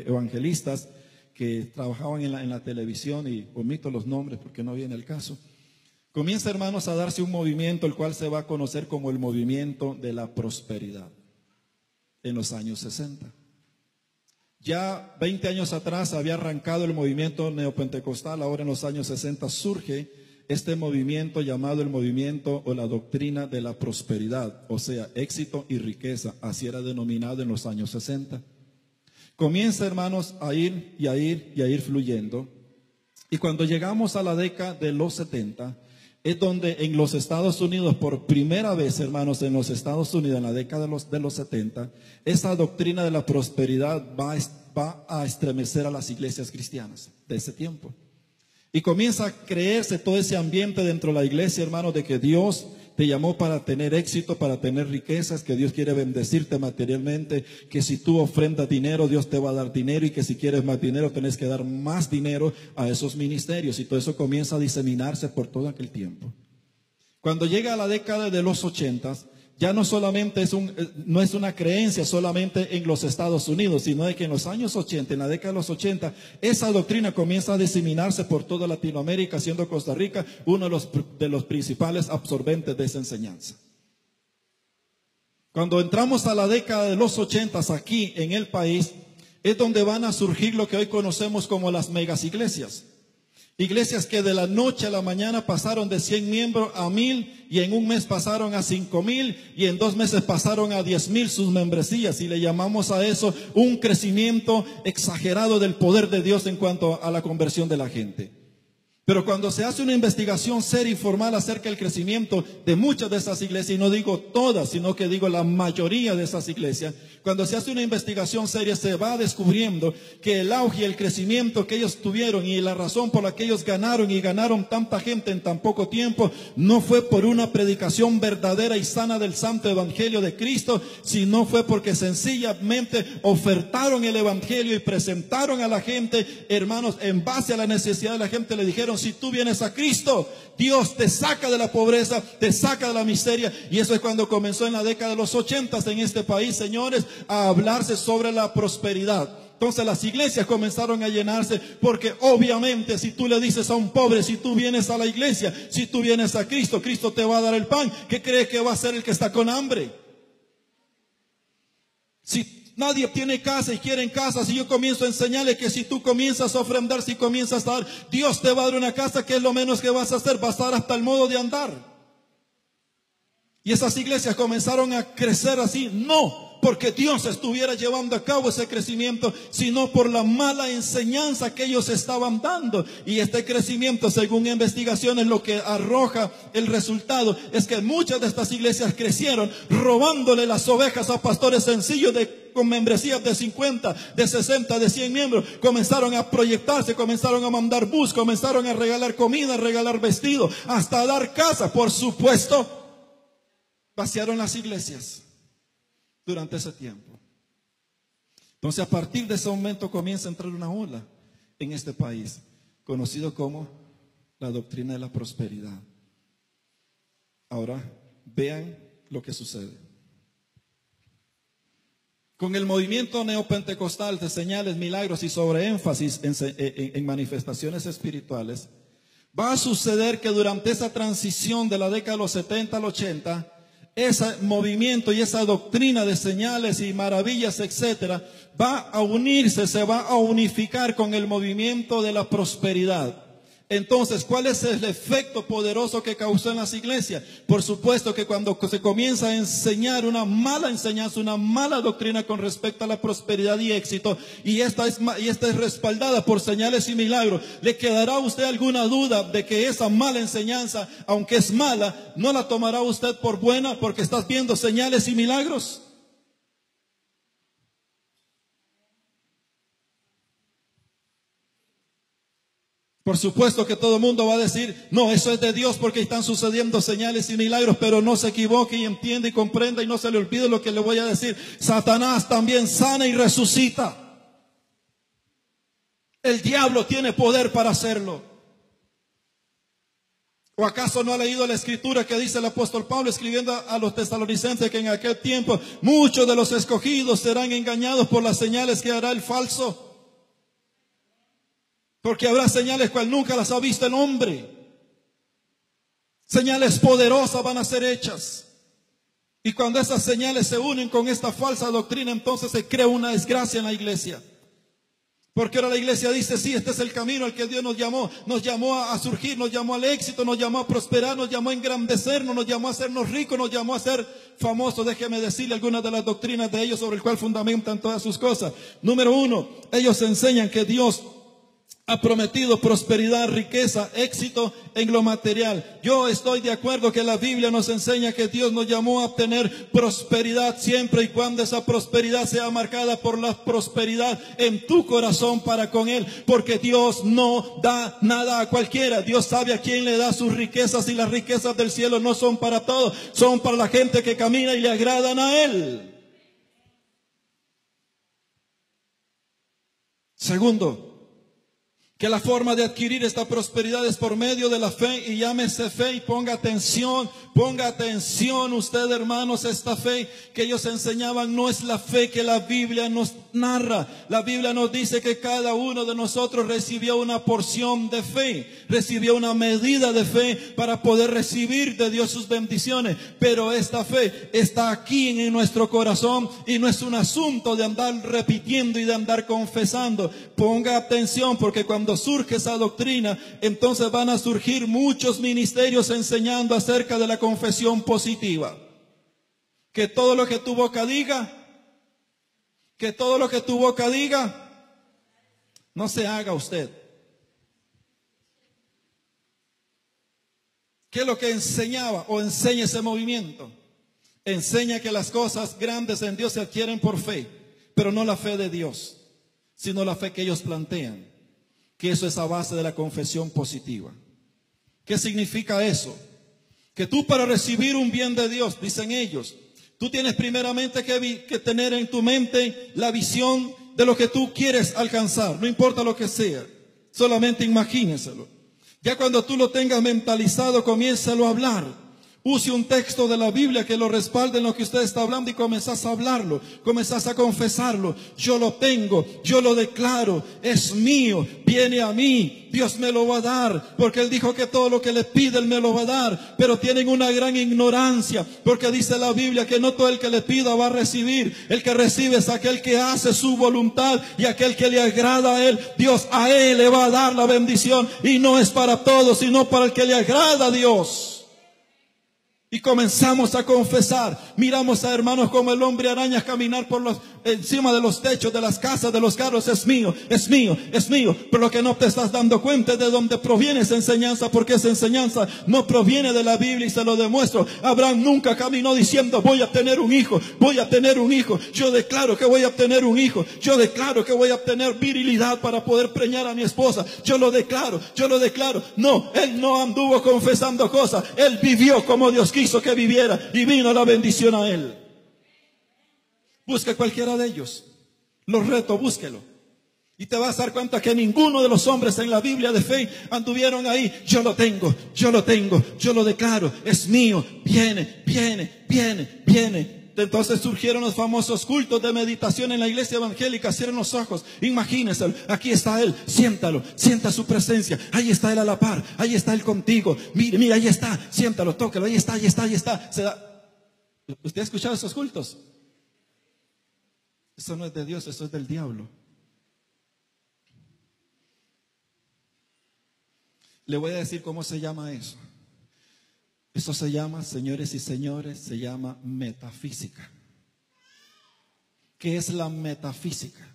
evangelistas que trabajaban en la televisión, y omito los nombres porque no viene el caso. Comienza, hermanos, a darse un movimiento el cual se va a conocer como el movimiento de la prosperidad en los años 60. Ya 20 años atrás había arrancado el movimiento neopentecostal, ahora en los años 60 surge este movimiento llamado el movimiento o la doctrina de la prosperidad, o sea, éxito y riqueza, así era denominado en los años 60. Comienza, hermanos, a ir fluyendo. Y cuando llegamos a la década de los 70, es donde en los Estados Unidos, por primera vez, hermanos, en los Estados Unidos, en la década de los 70, esa doctrina de la prosperidad va a estremecer a las iglesias cristianas de ese tiempo. Y comienza a creerse todo ese ambiente dentro de la iglesia, hermanos, de que Dios te llamó para tener éxito, para tener riquezas, que Dios quiere bendecirte materialmente, que si tú ofrendas dinero, Dios te va a dar dinero, y que si quieres más dinero, tenés que dar más dinero a esos ministerios. Y todo eso comienza a diseminarse por todo aquel tiempo. Cuando llega a la década de los 80, ya no solamente no es una creencia solamente en los Estados Unidos, sino de que en los años 80, en la década de los 80, esa doctrina comienza a diseminarse por toda Latinoamérica, siendo Costa Rica uno de los principales absorbentes de esa enseñanza. Cuando entramos a la década de los 80 aquí en el país, es donde van a surgir lo que hoy conocemos como las megas iglesias. Iglesias que de la noche a la mañana pasaron de 100 miembros a 1000, y en un mes pasaron a 5000, y en 2 meses pasaron a 10,000 sus membresías, y le llamamos a eso un crecimiento exagerado del poder de Dios en cuanto a la conversión de la gente. Pero cuando se hace una investigación seria y formal acerca del crecimiento de muchas de esas iglesias, y no digo todas, sino que digo la mayoría de esas iglesias, cuando se hace una investigación seria se va descubriendo que el auge y el crecimiento que ellos tuvieron y la razón por la que ellos ganaron tanta gente en tan poco tiempo, no fue por una predicación verdadera y sana del santo evangelio de Cristo, sino fue porque sencillamente ofertaron el evangelio y presentaron a la gente, hermanos, en base a la necesidad de la gente. Le dijeron: si tú vienes a Cristo, Dios te saca de la pobreza, te saca de la miseria. Y eso es cuando comenzó en la década de los 80 en este país, señores, a hablarse sobre la prosperidad. Entonces las iglesias comenzaron a llenarse, porque obviamente si tú le dices a un pobre: si tú vienes a la iglesia, si tú vienes a Cristo, Cristo te va a dar el pan, ¿qué cree que va a hacer el que está con hambre? Si nadie tiene casa y quieren casa, si yo comienzo a enseñarle que si tú comienzas a ofrendar, si comienzas a dar, Dios te va a dar una casa, ¿qué es lo menos que vas a hacer? Vas a dar hasta el modo de andar. Y esas iglesias comenzaron a crecer así, no porque Dios estuviera llevando a cabo ese crecimiento, sino por la mala enseñanza que ellos estaban dando. Y este crecimiento, según investigaciones, lo que arroja el resultado es que muchas de estas iglesias crecieron robándole las ovejas a pastores sencillos de con membresías de 50, de 60, de 100 miembros, comenzaron a proyectarse, comenzaron a mandar bus, comenzaron a regalar comida, a regalar vestidos, hasta a dar casa. Por supuesto, vaciaron las iglesias durante ese tiempo. Entonces, a partir de ese momento comienza a entrar una ola en este país, conocido como la doctrina de la prosperidad. Ahora, vean lo que sucede. Con el movimiento neopentecostal de señales, milagros y sobreénfasis en manifestaciones espirituales, va a suceder que durante esa transición de la década de los 70 al 80, ese movimiento y esa doctrina de señales y maravillas, etcétera, va a unirse, se va a unificar con el movimiento de la prosperidad. Entonces, ¿cuál es el efecto poderoso que causó en las iglesias? Por supuesto que cuando se comienza a enseñar una mala enseñanza, una mala doctrina con respecto a la prosperidad y éxito, y esta es respaldada por señales y milagros, ¿le quedará a usted alguna duda de que esa mala enseñanza, aunque es mala, no la tomará usted por buena porque estás viendo señales y milagros? Por supuesto que todo el mundo va a decir, no, eso es de Dios porque están sucediendo señales y milagros, pero no se equivoque y entiende y comprenda y no se le olvide lo que le voy a decir. Satanás también sana y resucita. El diablo tiene poder para hacerlo. ¿O acaso no ha leído la escritura que dice el apóstol Pablo escribiendo a los tesalonicenses que en aquel tiempo muchos de los escogidos serán engañados por las señales que hará el falso? Porque habrá señales cual nunca las ha visto el hombre. Señales poderosas van a ser hechas. Y cuando esas señales se unen con esta falsa doctrina, entonces se crea una desgracia en la iglesia. Porque ahora la iglesia dice, sí, este es el camino al que Dios nos llamó a surgir, nos llamó al éxito, nos llamó a prosperar, nos llamó a engrandecernos, nos llamó a hacernos ricos, nos llamó a ser famosos. Déjeme decirle algunas de las doctrinas de ellos sobre el cual fundamentan todas sus cosas. Número 1, ellos enseñan que Dios ha prometido prosperidad, riqueza, éxito en lo material. Yo estoy de acuerdo que la Biblia nos enseña que Dios nos llamó a obtener prosperidad siempre y cuando esa prosperidad sea marcada por la prosperidad en tu corazón para con Él. Porque Dios no da nada a cualquiera. Dios sabe a quién le da sus riquezas, y las riquezas del cielo no son para todos, son para la gente que camina y le agradan a Él. Segundo, que la forma de adquirir esta prosperidad es por medio de la fe, y llámese fe, y ponga atención usted, hermanos, esta fe que ellos enseñaban no es la fe que la Biblia nos narra. La Biblia nos dice que cada uno de nosotros recibió una porción de fe, recibió una medida de fe para poder recibir de Dios sus bendiciones, pero esta fe está aquí en nuestro corazón y no es un asunto de andar repitiendo y de andar confesando. Ponga atención, porque cuando surge esa doctrina, entonces van a surgir muchos ministerios enseñando acerca de la confesión positiva. Que todo lo que tu boca diga, no se haga usted. ¿Qué es lo que enseñaba o enseña ese movimiento? Enseña que las cosas grandes en Dios se adquieren por fe, pero no la fe de Dios, sino la fe que ellos plantean, que eso es a base de la confesión positiva. ¿Qué significa eso? Que tú, para recibir un bien de Dios, dicen ellos, tú tienes primeramente que tener en tu mente la visión de lo que tú quieres alcanzar, no importa lo que sea, solamente imagínenselo. Ya cuando tú lo tengas mentalizado, comiénzalo a hablar. Use un texto de la Biblia que lo respalde en lo que usted está hablando, y comenzás a hablarlo, comenzás a confesarlo. Yo lo tengo, yo lo declaro, es mío, viene a mí, Dios me lo va a dar, porque Él dijo que todo lo que le pide Él me lo va a dar. Pero tienen una gran ignorancia, porque dice la Biblia que no todo el que le pida va a recibir. El que recibe es aquel que hace su voluntad, y aquel que le agrada a Él, Dios a Él le va a dar la bendición, y no es para todos, sino para el que le agrada a Dios. Y comenzamos a confesar. Miramos a hermanos como el hombre araña caminar encima de los techos de las casas, de los carros. Es mío, es mío, es mío. Pero lo que no te estás dando cuenta es de dónde proviene esa enseñanza, porque esa enseñanza no proviene de la Biblia, y se lo demuestro. Abraham nunca caminó diciendo: voy a tener un hijo, voy a tener un hijo. Yo declaro que voy a obtener un hijo. Yo declaro que voy a obtener virilidad para poder preñar a mi esposa. Yo lo declaro, yo lo declaro. No, él no anduvo confesando cosas. Él vivió como Dios quiso que viviera, y vino la bendición a él. Busque cualquiera de ellos. Los reto, búsquelo. Y te vas a dar cuenta que ninguno de los hombres en la Biblia de fe anduvieron ahí: yo lo tengo, yo lo tengo, yo lo declaro, es mío, viene, viene, viene, viene. Entonces surgieron los famosos cultos de meditación en la iglesia evangélica. Cierren los ojos, imagínense, aquí está Él, siéntalo, sienta su presencia. Ahí está Él a la par, ahí está Él contigo. Mire, mira, ahí está, siéntalo, tóquelo, ahí está, ahí está, ahí está. ¿Usted ha escuchado esos cultos? Eso no es de Dios, eso es del diablo. Le voy a decir cómo se llama eso. Eso se llama, señores y señores, se llama metafísica. ¿Qué es la metafísica?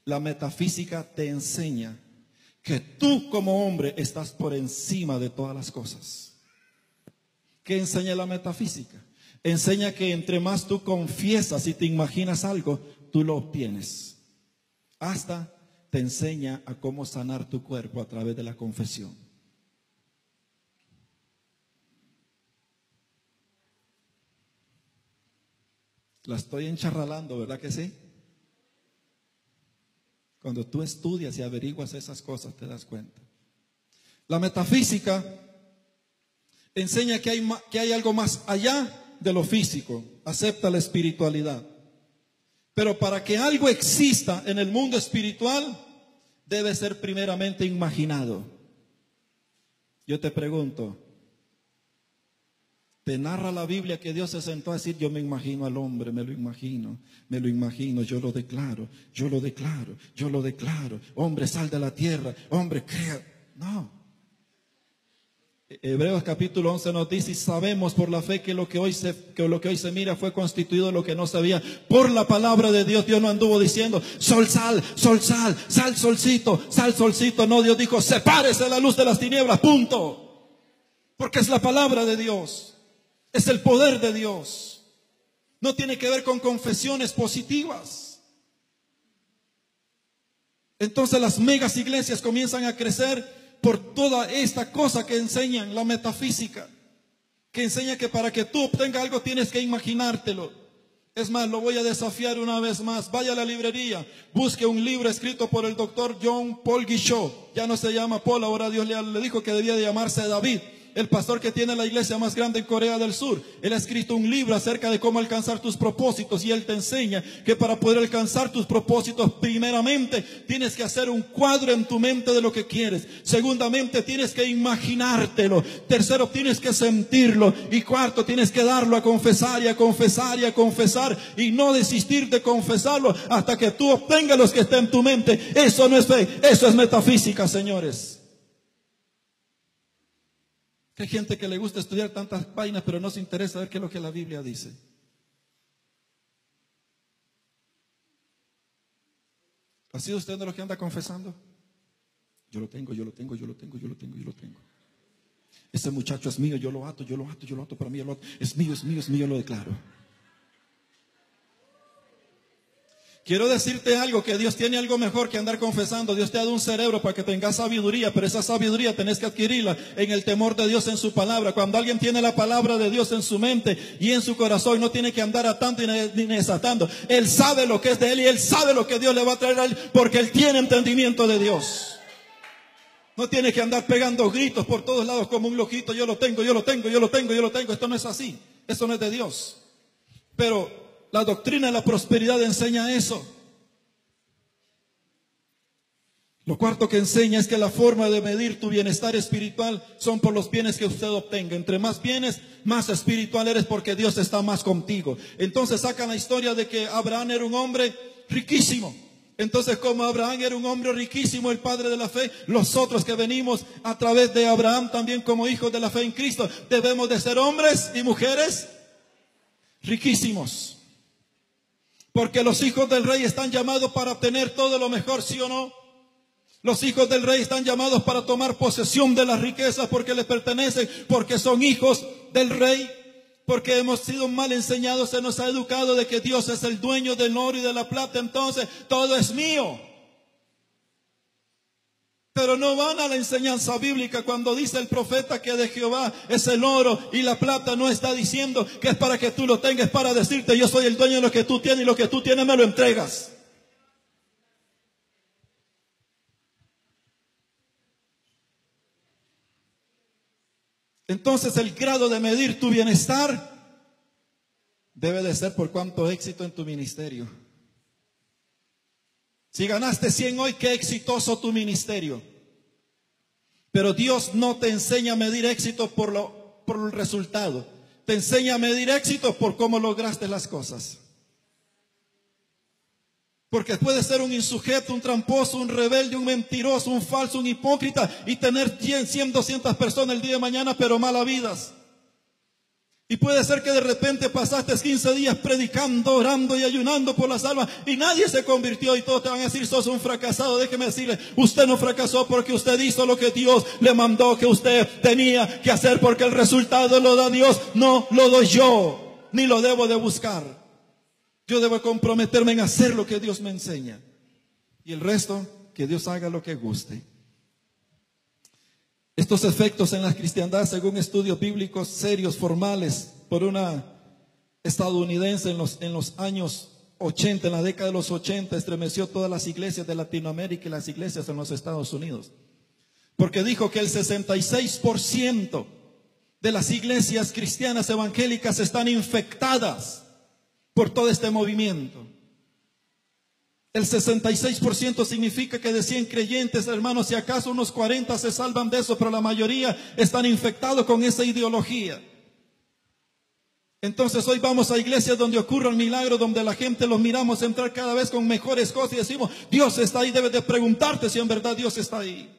La metafísica te enseña que tú como hombre estás por encima de todas las cosas. ¿Qué enseña la metafísica? Enseña que entre más tú confiesas y te imaginas algo, tú lo obtienes. Hasta te enseña a cómo sanar tu cuerpo a través de la confesión. La estoy encharralando, ¿verdad que sí? Cuando tú estudias y averiguas esas cosas, te das cuenta. La metafísica enseña que hay algo más allá de lo físico. Acepta la espiritualidad. Pero para que algo exista en el mundo espiritual, debe ser primeramente imaginado. Yo te pregunto, ¿te narra la Biblia que Dios se sentó a decir: yo me imagino al hombre, me lo imagino, yo lo declaro, yo lo declaro, yo lo declaro? Hombre, sal de la tierra, hombre, crea. No. Hebreos capítulo 11 nos dice: y sabemos por la fe que lo que hoy se mira fue constituido lo que no se veía. Por la palabra de Dios. Dios no anduvo diciendo: sol, sal, sal, solcito. No, Dios dijo: sepárese la luz de las tinieblas, punto. Porque es la palabra de Dios. Es el poder de Dios. No tiene que ver con confesiones positivas. Entonces las megas iglesias comienzan a crecer por toda esta cosa que enseñan, la metafísica, que enseña que para que tú obtengas algo tienes que imaginártelo. Es más, lo voy a desafiar una vez más. Vaya a la librería, busque un libro escrito por el doctor John Paul Guichot. Ya no se llama Paul, ahora Dios le dijo que debía de llamarse David. El pastor que tiene la iglesia más grande en Corea del Sur. Él ha escrito un libro acerca de cómo alcanzar tus propósitos, y él te enseña que para poder alcanzar tus propósitos, primeramente tienes que hacer un cuadro en tu mente de lo que quieres. Segundamente tienes que imaginártelo. Tercero, tienes que sentirlo. Y cuarto, tienes que darlo a confesar y a confesar y a confesar, y no desistir de confesarlo hasta que tú obtengas los que estén en tu mente. Eso no es fe, eso es metafísica, señores. Hay gente que le gusta estudiar tantas vainas, pero no se interesa ver qué es lo que la Biblia dice. ¿Ha sido usted de los que anda confesando? Yo lo tengo. Ese muchacho es mío, yo lo ato para mí, es mío, yo lo declaro. Quiero decirte algo, que Dios tiene algo mejor que andar confesando. Dios te ha dado un cerebro para que tengas sabiduría, pero esa sabiduría tenés que adquirirla en el temor de Dios, en su palabra. Cuando alguien tiene la palabra de Dios en su mente y en su corazón, no tiene que andar atando ni desatando. Él sabe lo que es de él y él sabe lo que Dios le va a traer a él, porque él tiene entendimiento de Dios. No tiene que andar pegando gritos por todos lados como un loquito: yo lo tengo. Esto no es así, eso no es de Dios. Pero la doctrina de la prosperidad enseña eso. Lo cuarto que enseña es que la forma de medir tu bienestar espiritual son por los bienes que usted obtenga. Entre más bienes, más espiritual eres, porque Dios está más contigo. Entonces sacan la historia de que Abraham era un hombre riquísimo. Entonces, como Abraham era un hombre riquísimo, el padre de la fe, nosotros que venimos a través de Abraham también como hijos de la fe en Cristo, debemos de ser hombres y mujeres riquísimos. Porque los hijos del rey están llamados para obtener todo lo mejor, ¿sí o no? Los hijos del rey están llamados para tomar posesión de las riquezas porque les pertenecen, porque son hijos del rey. Porque hemos sido mal enseñados, se nos ha educado de que Dios es el dueño del oro y de la plata, entonces todo es mío. Pero no van a la enseñanza bíblica cuando dice el profeta que de Jehová es el oro y la plata. No está diciendo que es para que tú lo tengas, para decirte yo soy el dueño de lo que tú tienes y lo que tú tienes me lo entregas. Entonces el grado de medir tu bienestar debe de ser por cuánto éxito en tu ministerio. Si ganaste 100 hoy, qué exitoso tu ministerio. Pero Dios no te enseña a medir éxito por el resultado. Te enseña a medir éxito por cómo lograste las cosas. Porque puede ser un insujeto, un tramposo, un rebelde, un mentiroso, un falso, un hipócrita y tener 100, 200 personas el día de mañana, pero malavidas. Y puede ser que de repente pasaste 15 días predicando, orando y ayunando por las almas y nadie se convirtió y todos te van a decir sos un fracasado. Déjeme decirle, usted no fracasó porque usted hizo lo que Dios le mandó que usted tenía que hacer, porque el resultado lo da Dios, no lo doy yo, ni lo debo de buscar. Yo debo comprometerme en hacer lo que Dios me enseña. Y el resto, que Dios haga lo que guste. Estos efectos en la cristiandad, según estudios bíblicos serios, formales, por una estadounidense en los años 80, en la década de los 80, estremeció todas las iglesias de Latinoamérica y las iglesias en los Estados Unidos. Porque dijo que el 66% de las iglesias cristianas evangélicas están infectadas por todo este movimiento. El 66% significa que de 100 creyentes, hermanos, si acaso unos 40 se salvan de eso, pero la mayoría están infectados con esa ideología. Entonces hoy vamos a iglesias donde ocurre el milagro, donde la gente los miramos entrar cada vez con mejores cosas y decimos, Dios está ahí. Debes de preguntarte si en verdad Dios está ahí.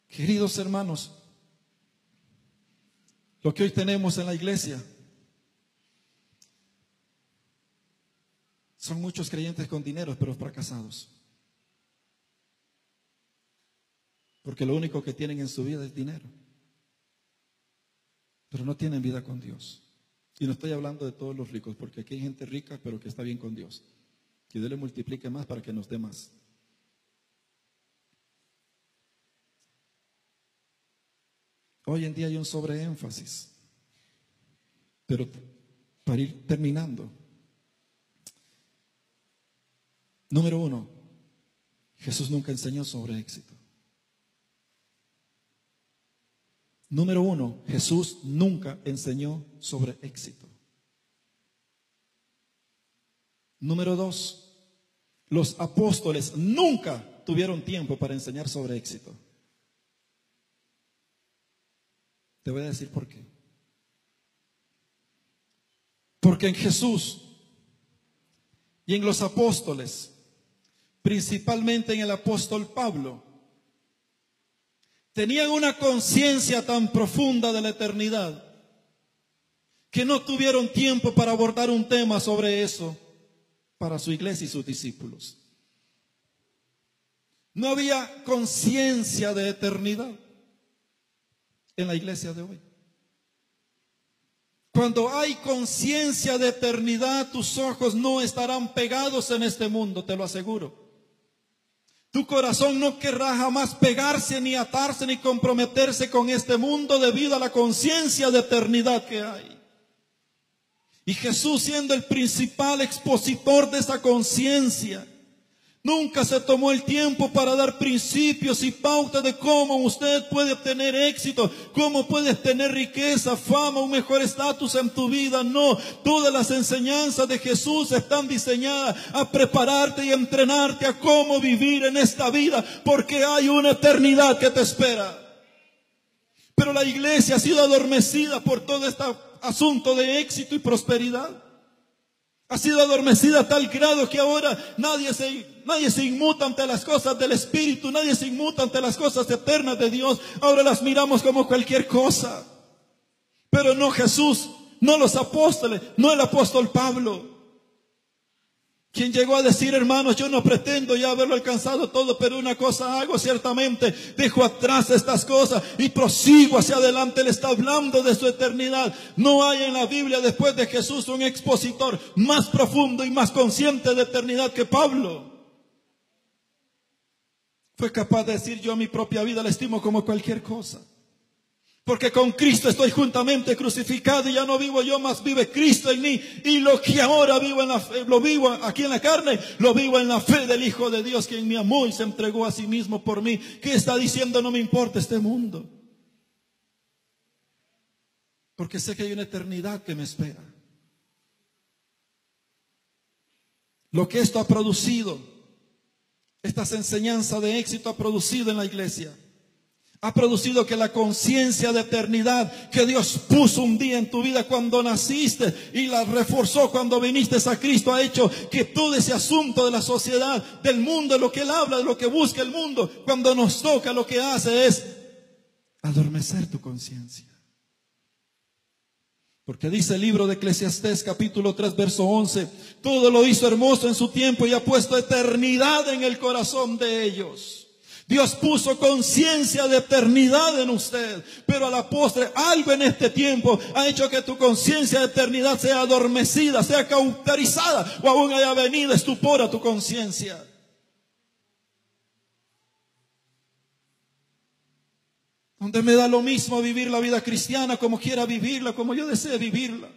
Queridos hermanos, lo que hoy tenemos en la iglesia son muchos creyentes con dinero, pero fracasados. Porque lo único que tienen en su vida es dinero. Pero no tienen vida con Dios. Y no estoy hablando de todos los ricos, porque aquí hay gente rica, pero que está bien con Dios. Que Dios le multiplique más para que nos dé más. Hoy en día hay un sobreénfasis. Pero para ir terminando. Número 1, Jesús nunca enseñó sobre éxito. Número 1, Jesús nunca enseñó sobre éxito. Número 2, los apóstoles nunca tuvieron tiempo para enseñar sobre éxito. Te voy a decir por qué. Porque en Jesús y en los apóstoles, principalmente en el apóstol Pablo, tenían una conciencia tan profunda de la eternidad que no tuvieron tiempo para abordar un tema sobre eso para su iglesia y sus discípulos. No había conciencia de eternidad en la iglesia de hoy. Cuando hay conciencia de eternidad, tus ojos no estarán pegados en este mundo, te lo aseguro. Tu corazón no querrá jamás pegarse, ni atarse, ni comprometerse con este mundo debido a la conciencia de eternidad que hay. Y Jesús, siendo el principal expositor de esa conciencia, nunca se tomó el tiempo para dar principios y pautas de cómo usted puede obtener éxito, cómo puedes tener riqueza, fama, un mejor estatus en tu vida. No, todas las enseñanzas de Jesús están diseñadas a prepararte y entrenarte a cómo vivir en esta vida, porque hay una eternidad que te espera. Pero la iglesia ha sido adormecida por todo este asunto de éxito y prosperidad. Ha sido adormecida a tal grado que ahora nadie se inmuta ante las cosas del Espíritu, nadie se inmuta ante las cosas eternas de Dios. Ahora las miramos como cualquier cosa. Pero no Jesús, no los apóstoles, no el apóstol Pablo, quien llegó a decir: hermanos, yo no pretendo ya haberlo alcanzado todo, pero una cosa hago ciertamente, dejo atrás estas cosas y prosigo hacia adelante. Él está hablando de su eternidad. No hay en la Biblia después de Jesús un expositor más profundo y más consciente de eternidad que Pablo. Fue capaz de decir: yo a mi propia vida la estimo como cualquier cosa, porque con Cristo estoy juntamente crucificado y ya no vivo yo, mas vive Cristo en mí. Y lo que ahora vivo lo vivo aquí en la carne, lo vivo en la fe del Hijo de Dios, quien me amó y se entregó a sí mismo por mí. ¿Qué está diciendo? No me importa este mundo, porque sé que hay una eternidad que me espera. Lo que esto ha producido, estas enseñanzas de éxito ha producido en la iglesia, ha producido que la conciencia de eternidad que Dios puso un día en tu vida cuando naciste y la reforzó cuando viniste a Cristo, ha hecho que todo ese asunto de la sociedad, del mundo, de lo que Él habla, de lo que busca el mundo, cuando nos toca, lo que hace es adormecer tu conciencia. Porque dice el libro de Eclesiastés capítulo 3 verso 11: todo lo hizo hermoso en su tiempo y ha puesto eternidad en el corazón de ellos. Dios puso conciencia de eternidad en usted, pero a la postre algo en este tiempo ha hecho que tu conciencia de eternidad sea adormecida, sea cauterizada, o aún haya venido estupor a tu conciencia. Donde me da lo mismo vivir la vida cristiana como quiera vivirla, como yo desee vivirla.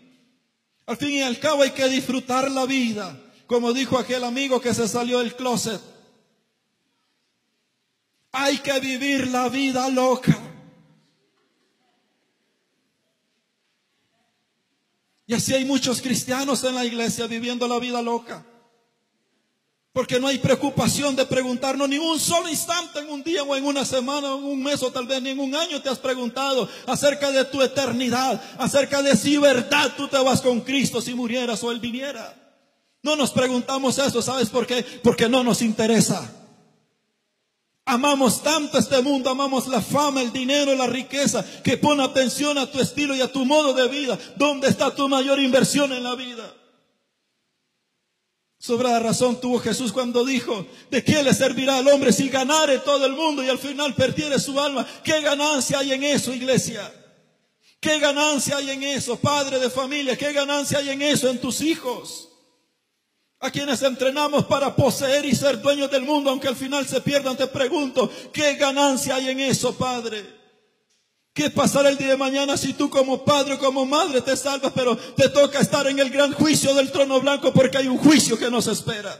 Al fin y al cabo hay que disfrutar la vida, como dijo aquel amigo que se salió del closet. Hay que vivir la vida loca. Y así hay muchos cristianos en la iglesia viviendo la vida loca, porque no hay preocupación de preguntarnos ni un solo instante en un día o en una semana o en un mes o tal vez ni en un año te has preguntado acerca de tu eternidad, acerca de si verdad tú te vas con Cristo si murieras o Él viniera. No nos preguntamos eso. ¿Sabes por qué? Porque no nos interesa. Amamos tanto este mundo, amamos la fama, el dinero, la riqueza, que pone atención a tu estilo y a tu modo de vida. ¿Dónde está tu mayor inversión en la vida? Sobrada razón tuvo Jesús cuando dijo: ¿de qué le servirá al hombre si ganare todo el mundo y al final perdiere su alma? ¿Qué ganancia hay en eso, iglesia? ¿Qué ganancia hay en eso, padre de familia? ¿Qué ganancia hay en eso, en tus hijos? A quienes entrenamos para poseer y ser dueños del mundo, aunque al final se pierdan, te pregunto: ¿qué ganancia hay en eso, padre? ¿Qué pasará el día de mañana si tú como padre o como madre te salvas, pero te toca estar en el gran juicio del trono blanco, porque hay un juicio que nos espera?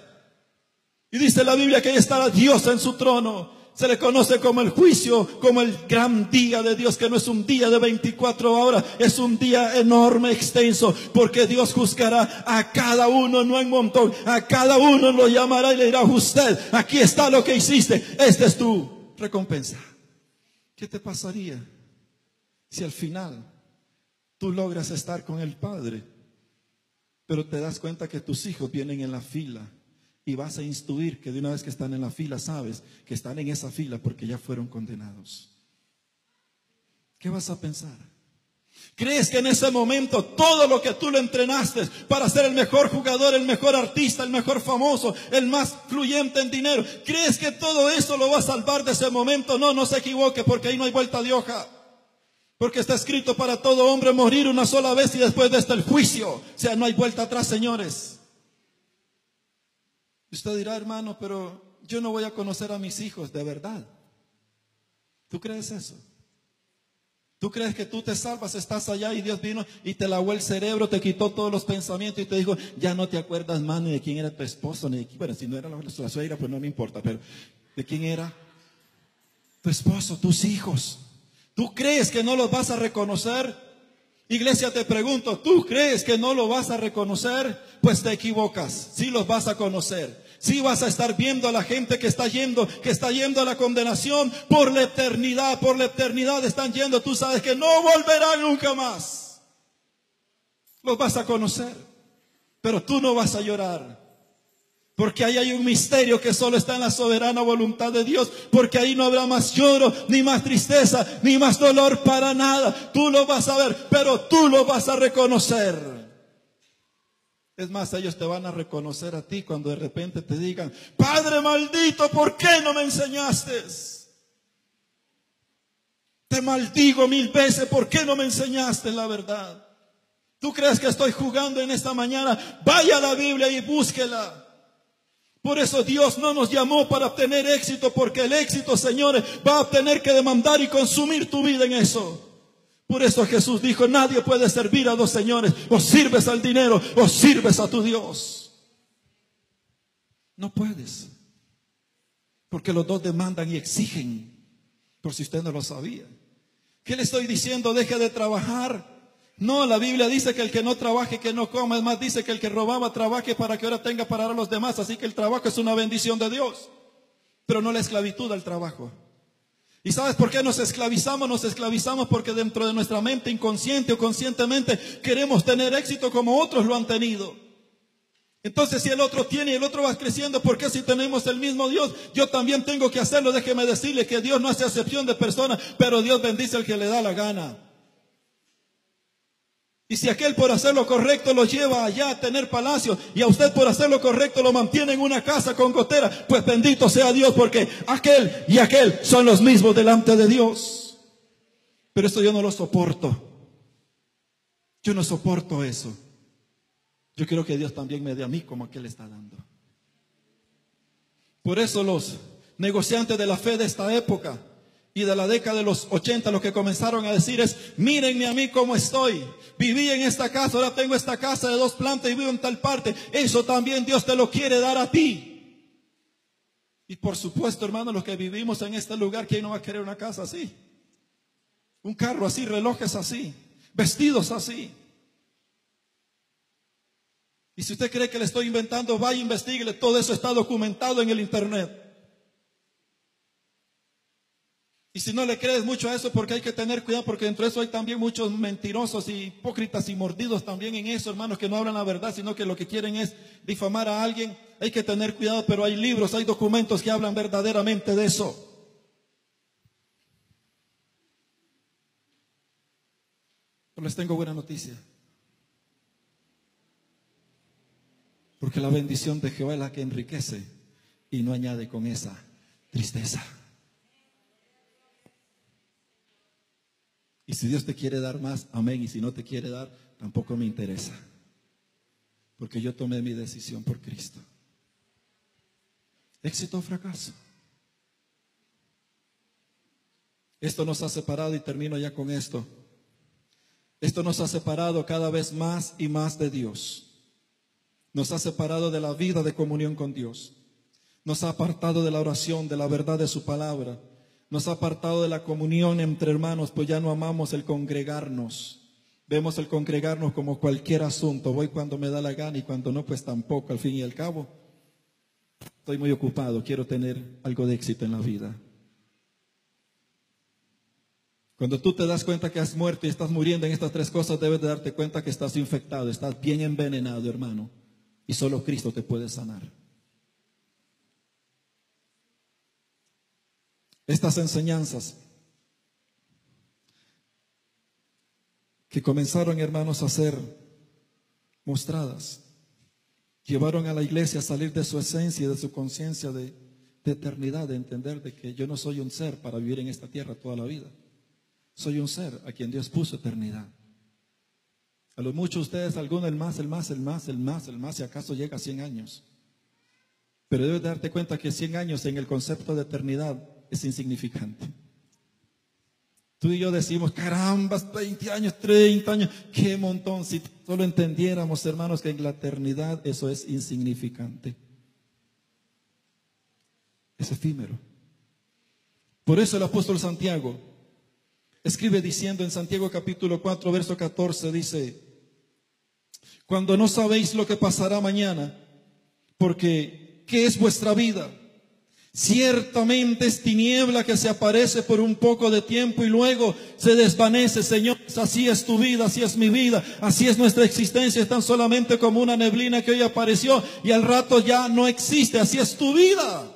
Y dice la Biblia que ahí estará Dios en su trono. Se le conoce como el juicio, como el gran día de Dios, que no es un día de 24 horas, es un día enorme, extenso, porque Dios juzgará a cada uno, no en montón, a cada uno lo llamará y le dirá: usted, aquí está lo que hiciste, esta es tu recompensa. ¿Qué te pasaría si al final tú logras estar con el Padre, pero te das cuenta que tus hijos vienen en la fila? Y vas a instruir que de una vez que están en la fila, sabes que están en esa fila porque ya fueron condenados. ¿Qué vas a pensar? ¿Crees que en ese momento todo lo que tú le entrenaste para ser el mejor jugador, el mejor artista, el mejor famoso, el más fluyente en dinero, crees que todo eso lo va a salvar de ese momento? No, no se equivoque, porque ahí no hay vuelta de hoja. Porque está escrito: para todo hombre morir una sola vez y después de esto el juicio. O sea, no hay vuelta atrás, señores. Usted dirá: hermano, pero yo no voy a conocer a mis hijos de verdad. ¿Tú crees eso? ¿Tú crees que tú te salvas, estás allá y Dios vino y te lavó el cerebro, te quitó todos los pensamientos y te dijo: ya no te acuerdas más ni de quién era tu esposo, ni de quién? Bueno, si no era la suegra, pues no me importa, pero ¿de quién era tu esposo, tus hijos? ¿Tú crees que no los vas a reconocer? Iglesia, te pregunto, ¿tú crees que no lo vas a reconocer? Pues te equivocas. Sí los vas a conocer. Sí vas a estar viendo a la gente que está yendo a la condenación por la eternidad están yendo. Tú sabes que no volverán nunca más. Los vas a conocer. Pero tú no vas a llorar. Porque ahí hay un misterio que solo está en la soberana voluntad de Dios. Porque ahí no habrá más lloro, ni más tristeza, ni más dolor para nada. Tú lo vas a ver, pero tú lo vas a reconocer. Es más, ellos te van a reconocer a ti cuando de repente te digan: Padre maldito, ¿por qué no me enseñaste? Te maldigo 1000 veces, ¿por qué no me enseñaste la verdad? ¿Tú crees que estoy jugando en esta mañana? Vaya a la Biblia y búsquela. Por eso Dios no nos llamó para obtener éxito, porque el éxito, señores, va a tener que demandar y consumir tu vida en eso. Por eso Jesús dijo: nadie puede servir a dos señores. O sirves al dinero o sirves a tu Dios. No puedes. Porque los dos demandan y exigen. Por si usted no lo sabía. ¿Qué le estoy diciendo? Deje de trabajar. No, la Biblia dice que el que no trabaje, que no coma. Es más, dice que el que robaba trabaje para que ahora tenga para dar a los demás. Así que el trabajo es una bendición de Dios. Pero no la esclavitud al trabajo. ¿Y sabes por qué nos esclavizamos? Nos esclavizamos porque dentro de nuestra mente, inconsciente o conscientemente, queremos tener éxito como otros lo han tenido. Entonces, si el otro tiene y el otro va creciendo, ¿por qué si tenemos el mismo Dios? Yo también tengo que hacerlo. Déjeme decirle que Dios no hace acepción de personas, pero Dios bendice al que le da la gana. Y si aquel por hacer lo correcto lo lleva allá a tener palacio, y a usted por hacer lo correcto lo mantiene en una casa con gotera, pues bendito sea Dios, porque aquel y aquel son los mismos delante de Dios. Pero eso yo no lo soporto. Yo no soporto eso. Yo quiero que Dios también me dé a mí como aquel está dando. Por eso los negociantes de la fe de esta época y de la década de los 80, lo que comenzaron a decir es: mírenme a mí cómo estoy. Viví en esta casa, ahora tengo esta casa de 2 plantas y vivo en tal parte. Eso también Dios te lo quiere dar a ti. Y por supuesto, hermanos, los que vivimos en este lugar, ¿quién no va a querer una casa así? Un carro así, relojes así, vestidos así. Y si usted cree que le estoy inventando, vaya, investigue. Todo eso está documentado en el internet. Y si no le crees mucho a eso, porque hay que tener cuidado, porque dentro de eso hay también muchos mentirosos y hipócritas y mordidos también en eso, hermanos, que no hablan la verdad, sino que lo que quieren es difamar a alguien. Hay que tener cuidado, pero hay libros, hay documentos que hablan verdaderamente de eso. Pero les tengo buena noticia. Porque la bendición de Jehová es la que enriquece y no añade con esa tristeza. Y si Dios te quiere dar más, amén. Y si no te quiere dar, tampoco me interesa. Porque yo tomé mi decisión por Cristo. Éxito o fracaso. Esto nos ha separado, y termino ya con esto. Esto nos ha separado cada vez más y más de Dios. Nos ha separado de la vida de comunión con Dios. Nos ha apartado de la oración, de la verdad de su palabra. Nos ha apartado de la comunión entre hermanos, pues ya no amamos el congregarnos. Vemos el congregarnos como cualquier asunto. Voy cuando me da la gana y cuando no, pues tampoco. Al fin y al cabo, estoy muy ocupado, quiero tener algo de éxito en la vida. Cuando tú te das cuenta que has muerto y estás muriendo en estas 3 cosas, debes de darte cuenta que estás infectado, estás bien envenenado, hermano. Y solo Cristo te puede sanar. Estas enseñanzas que comenzaron, hermanos, a ser mostradas, llevaron a la iglesia a salir de su esencia y de su conciencia de eternidad, de entender de que yo no soy un ser para vivir en esta tierra toda la vida. Soy un ser a quien Dios puso eternidad. A lo mucho ustedes, alguno el más, si acaso llega a 100 años. Pero debes darte cuenta que 100 años en el concepto de eternidad es insignificante. Tú y yo decimos, caramba, 20 años, 30 años, qué montón. Si solo entendiéramos, hermanos, que en la eternidad eso es insignificante. Es efímero. Por eso el apóstol Santiago escribe diciendo en Santiago capítulo 4, verso 14, dice: cuando no sabéis lo que pasará mañana, porque ¿qué es vuestra vida? Ciertamente es tiniebla que se aparece por un poco de tiempo y luego se desvanece. Señor, así es tu vida, así es mi vida, así es nuestra existencia. Es tan solamente como una neblina que hoy apareció y al rato ya no existe. Así es tu vida.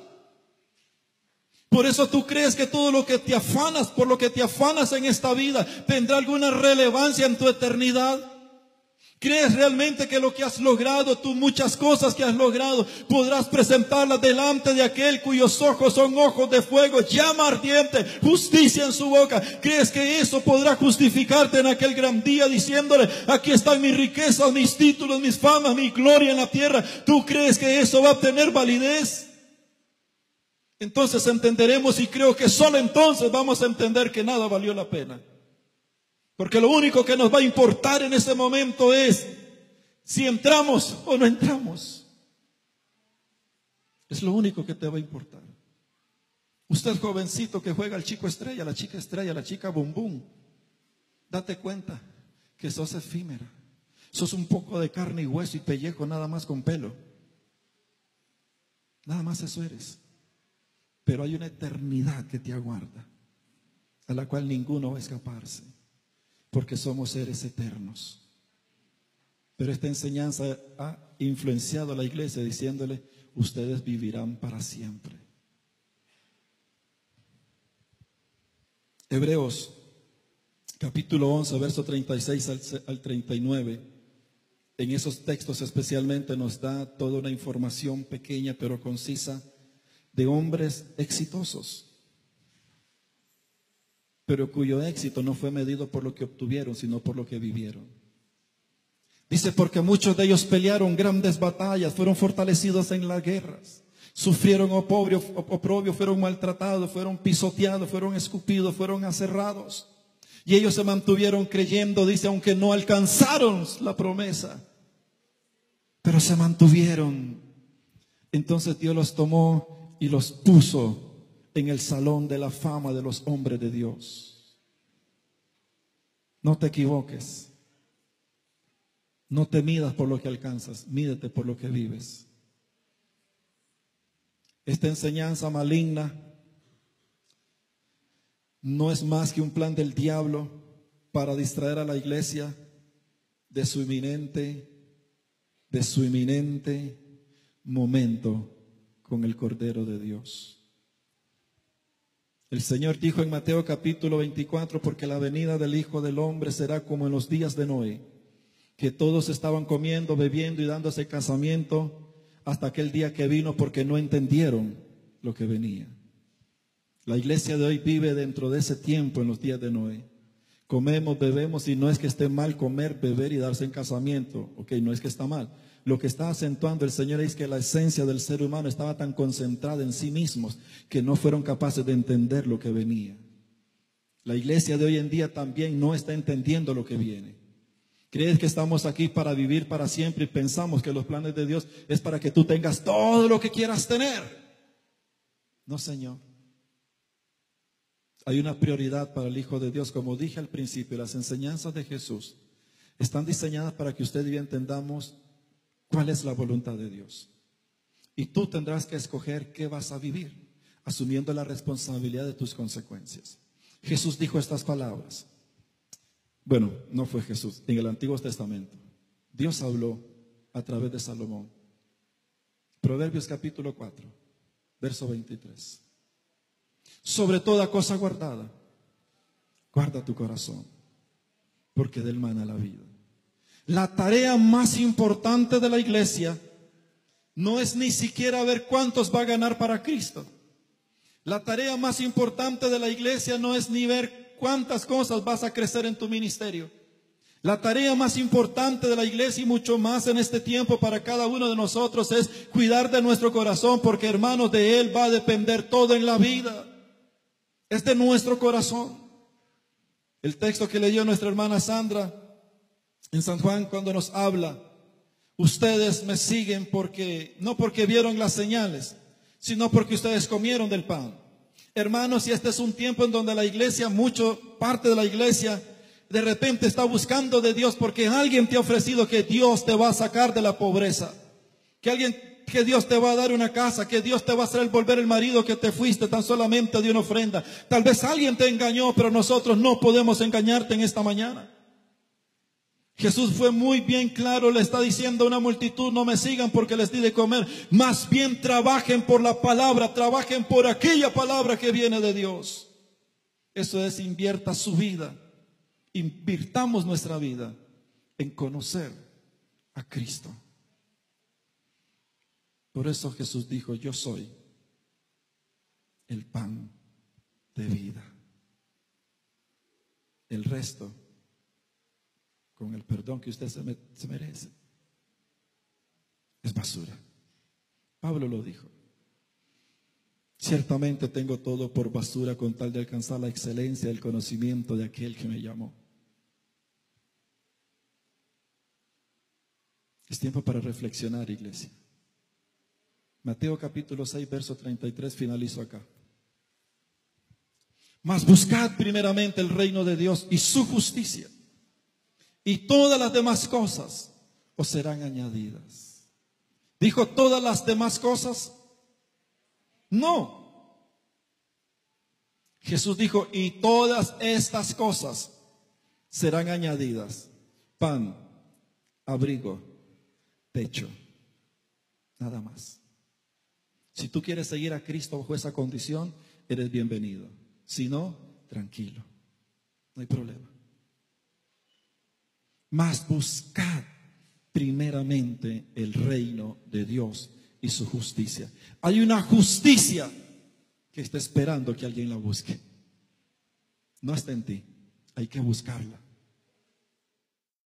Por eso tú crees que todo lo que te afanas, por lo que te afanas en esta vida, tendrá alguna relevancia en tu eternidad. ¿Crees realmente que lo que has logrado, tú muchas cosas que has logrado, podrás presentarlas delante de aquel cuyos ojos son ojos de fuego, llama ardiente, justicia en su boca? ¿Crees que eso podrá justificarte en aquel gran día diciéndole, aquí están mis riquezas, mis títulos, mis famas, mi gloria en la tierra? ¿Tú crees que eso va a tener validez? Entonces entenderemos, y creo que solo entonces vamos a entender que nada valió la pena. Porque lo único que nos va a importar en ese momento es si entramos o no entramos. Es lo único que te va a importar. Usted jovencito que juega al chico estrella, la chica bum bum, date cuenta que sos efímera. Sos un poco de carne y hueso y pellejo, nada más con pelo. Nada más eso eres. Pero hay una eternidad que te aguarda, a la cual ninguno va a escaparse. Porque somos seres eternos. Pero esta enseñanza ha influenciado a la iglesia diciéndole, ustedes vivirán para siempre. Hebreos capítulo 11, verso 36 al 39. En esos textos especialmente nos da toda una información pequeña pero concisa de hombres exitosos, pero cuyo éxito no fue medido por lo que obtuvieron, sino por lo que vivieron. Dice, porque muchos de ellos pelearon grandes batallas, fueron fortalecidos en las guerras, sufrieron oprobio, fueron maltratados, fueron pisoteados, fueron escupidos, fueron aserrados. Y ellos se mantuvieron creyendo, dice, aunque no alcanzaron la promesa, pero se mantuvieron. Entonces Dios los tomó y los puso en el salón de la fama de los hombres de Dios. No te equivoques. No te midas por lo que alcanzas, mídete por lo que vives. Esta enseñanza maligna no es más que un plan del diablo para distraer a la iglesia de su inminente momento con el Cordero de Dios. El Señor dijo en Mateo capítulo 24, porque la venida del Hijo del Hombre será como en los días de Noé, que todos estaban comiendo, bebiendo y dándose casamiento hasta aquel día que vino, porque no entendieron lo que venía. La iglesia de hoy vive dentro de ese tiempo en los días de Noé. Comemos, bebemos, y no es que esté mal comer, beber y darse en casamiento, no es que está mal. Lo que está acentuando el Señor es que la esencia del ser humano estaba tan concentrada en sí mismos que no fueron capaces de entender lo que venía. La iglesia de hoy en día también no está entendiendo lo que viene. Crees que estamos aquí para vivir para siempre y pensamos que los planes de Dios es para que tú tengas todo lo que quieras tener. No, Señor. Hay una prioridad para el Hijo de Dios. Como dije al principio, las enseñanzas de Jesús están diseñadas para que usted y yo entendamos cuál es la voluntad de Dios. Y tú tendrás que escoger qué vas a vivir, asumiendo la responsabilidad de tus consecuencias. Jesús dijo estas palabras. Bueno, no fue Jesús, en el Antiguo Testamento. Dios habló a través de Salomón. Proverbios capítulo 4, verso 23. Sobre toda cosa guardada, guarda tu corazón, porque de él mana la vida. La tarea más importante de la iglesia no es ni siquiera ver cuántos va a ganar para Cristo. La tarea más importante de la iglesia no es ni ver cuántas cosas vas a crecer en tu ministerio. La tarea más importante de la iglesia, y mucho más en este tiempo para cada uno de nosotros, es cuidar de nuestro corazón, porque hermanos, de él va a depender todo en la vida. Es de nuestro corazón. El texto que leyó nuestra hermana Sandra en San Juan, cuando nos habla, ustedes me siguen no porque vieron las señales, sino porque ustedes comieron del pan. Hermanos, y este es un tiempo en donde la iglesia, parte de la iglesia, de repente está buscando de Dios, porque alguien te ha ofrecido que Dios te va a sacar de la pobreza, que que Dios te va a dar una casa, que Dios te va a hacer volver el marido que te fuiste tan solamente de una ofrenda. Tal vez alguien te engañó, pero nosotros no podemos engañarte en esta mañana. Jesús fue muy bien claro, le está diciendo a una multitud: no me sigan porque les di de comer, más bien trabajen por la palabra, trabajen por aquella palabra que viene de Dios. Eso es, invierta su vida, invirtamos nuestra vida en conocer a Cristo. Por eso Jesús dijo: yo soy el pan de vida. El resto, con el perdón que usted se merece, es basura. Pablo lo dijo: ciertamente tengo todo por basura con tal de alcanzar la excelencia del conocimiento de aquel que me llamó. Es tiempo para reflexionar, iglesia. Mateo capítulo 6, verso 33, finalizo acá. Mas buscad primeramente el reino de Dios y su justicia, y todas las demás cosas os serán añadidas. ¿Dijo todas las demás cosas? No. Jesús dijo: y todas estas cosas serán añadidas. Pan, abrigo, techo, nada más. Si tú quieres seguir a Cristo bajo esa condición, eres bienvenido. Si no, tranquilo, no hay problema. Mas buscad primeramente el reino de Dios y su justicia. Hay una justicia que está esperando que alguien la busque. No está en ti, hay que buscarla.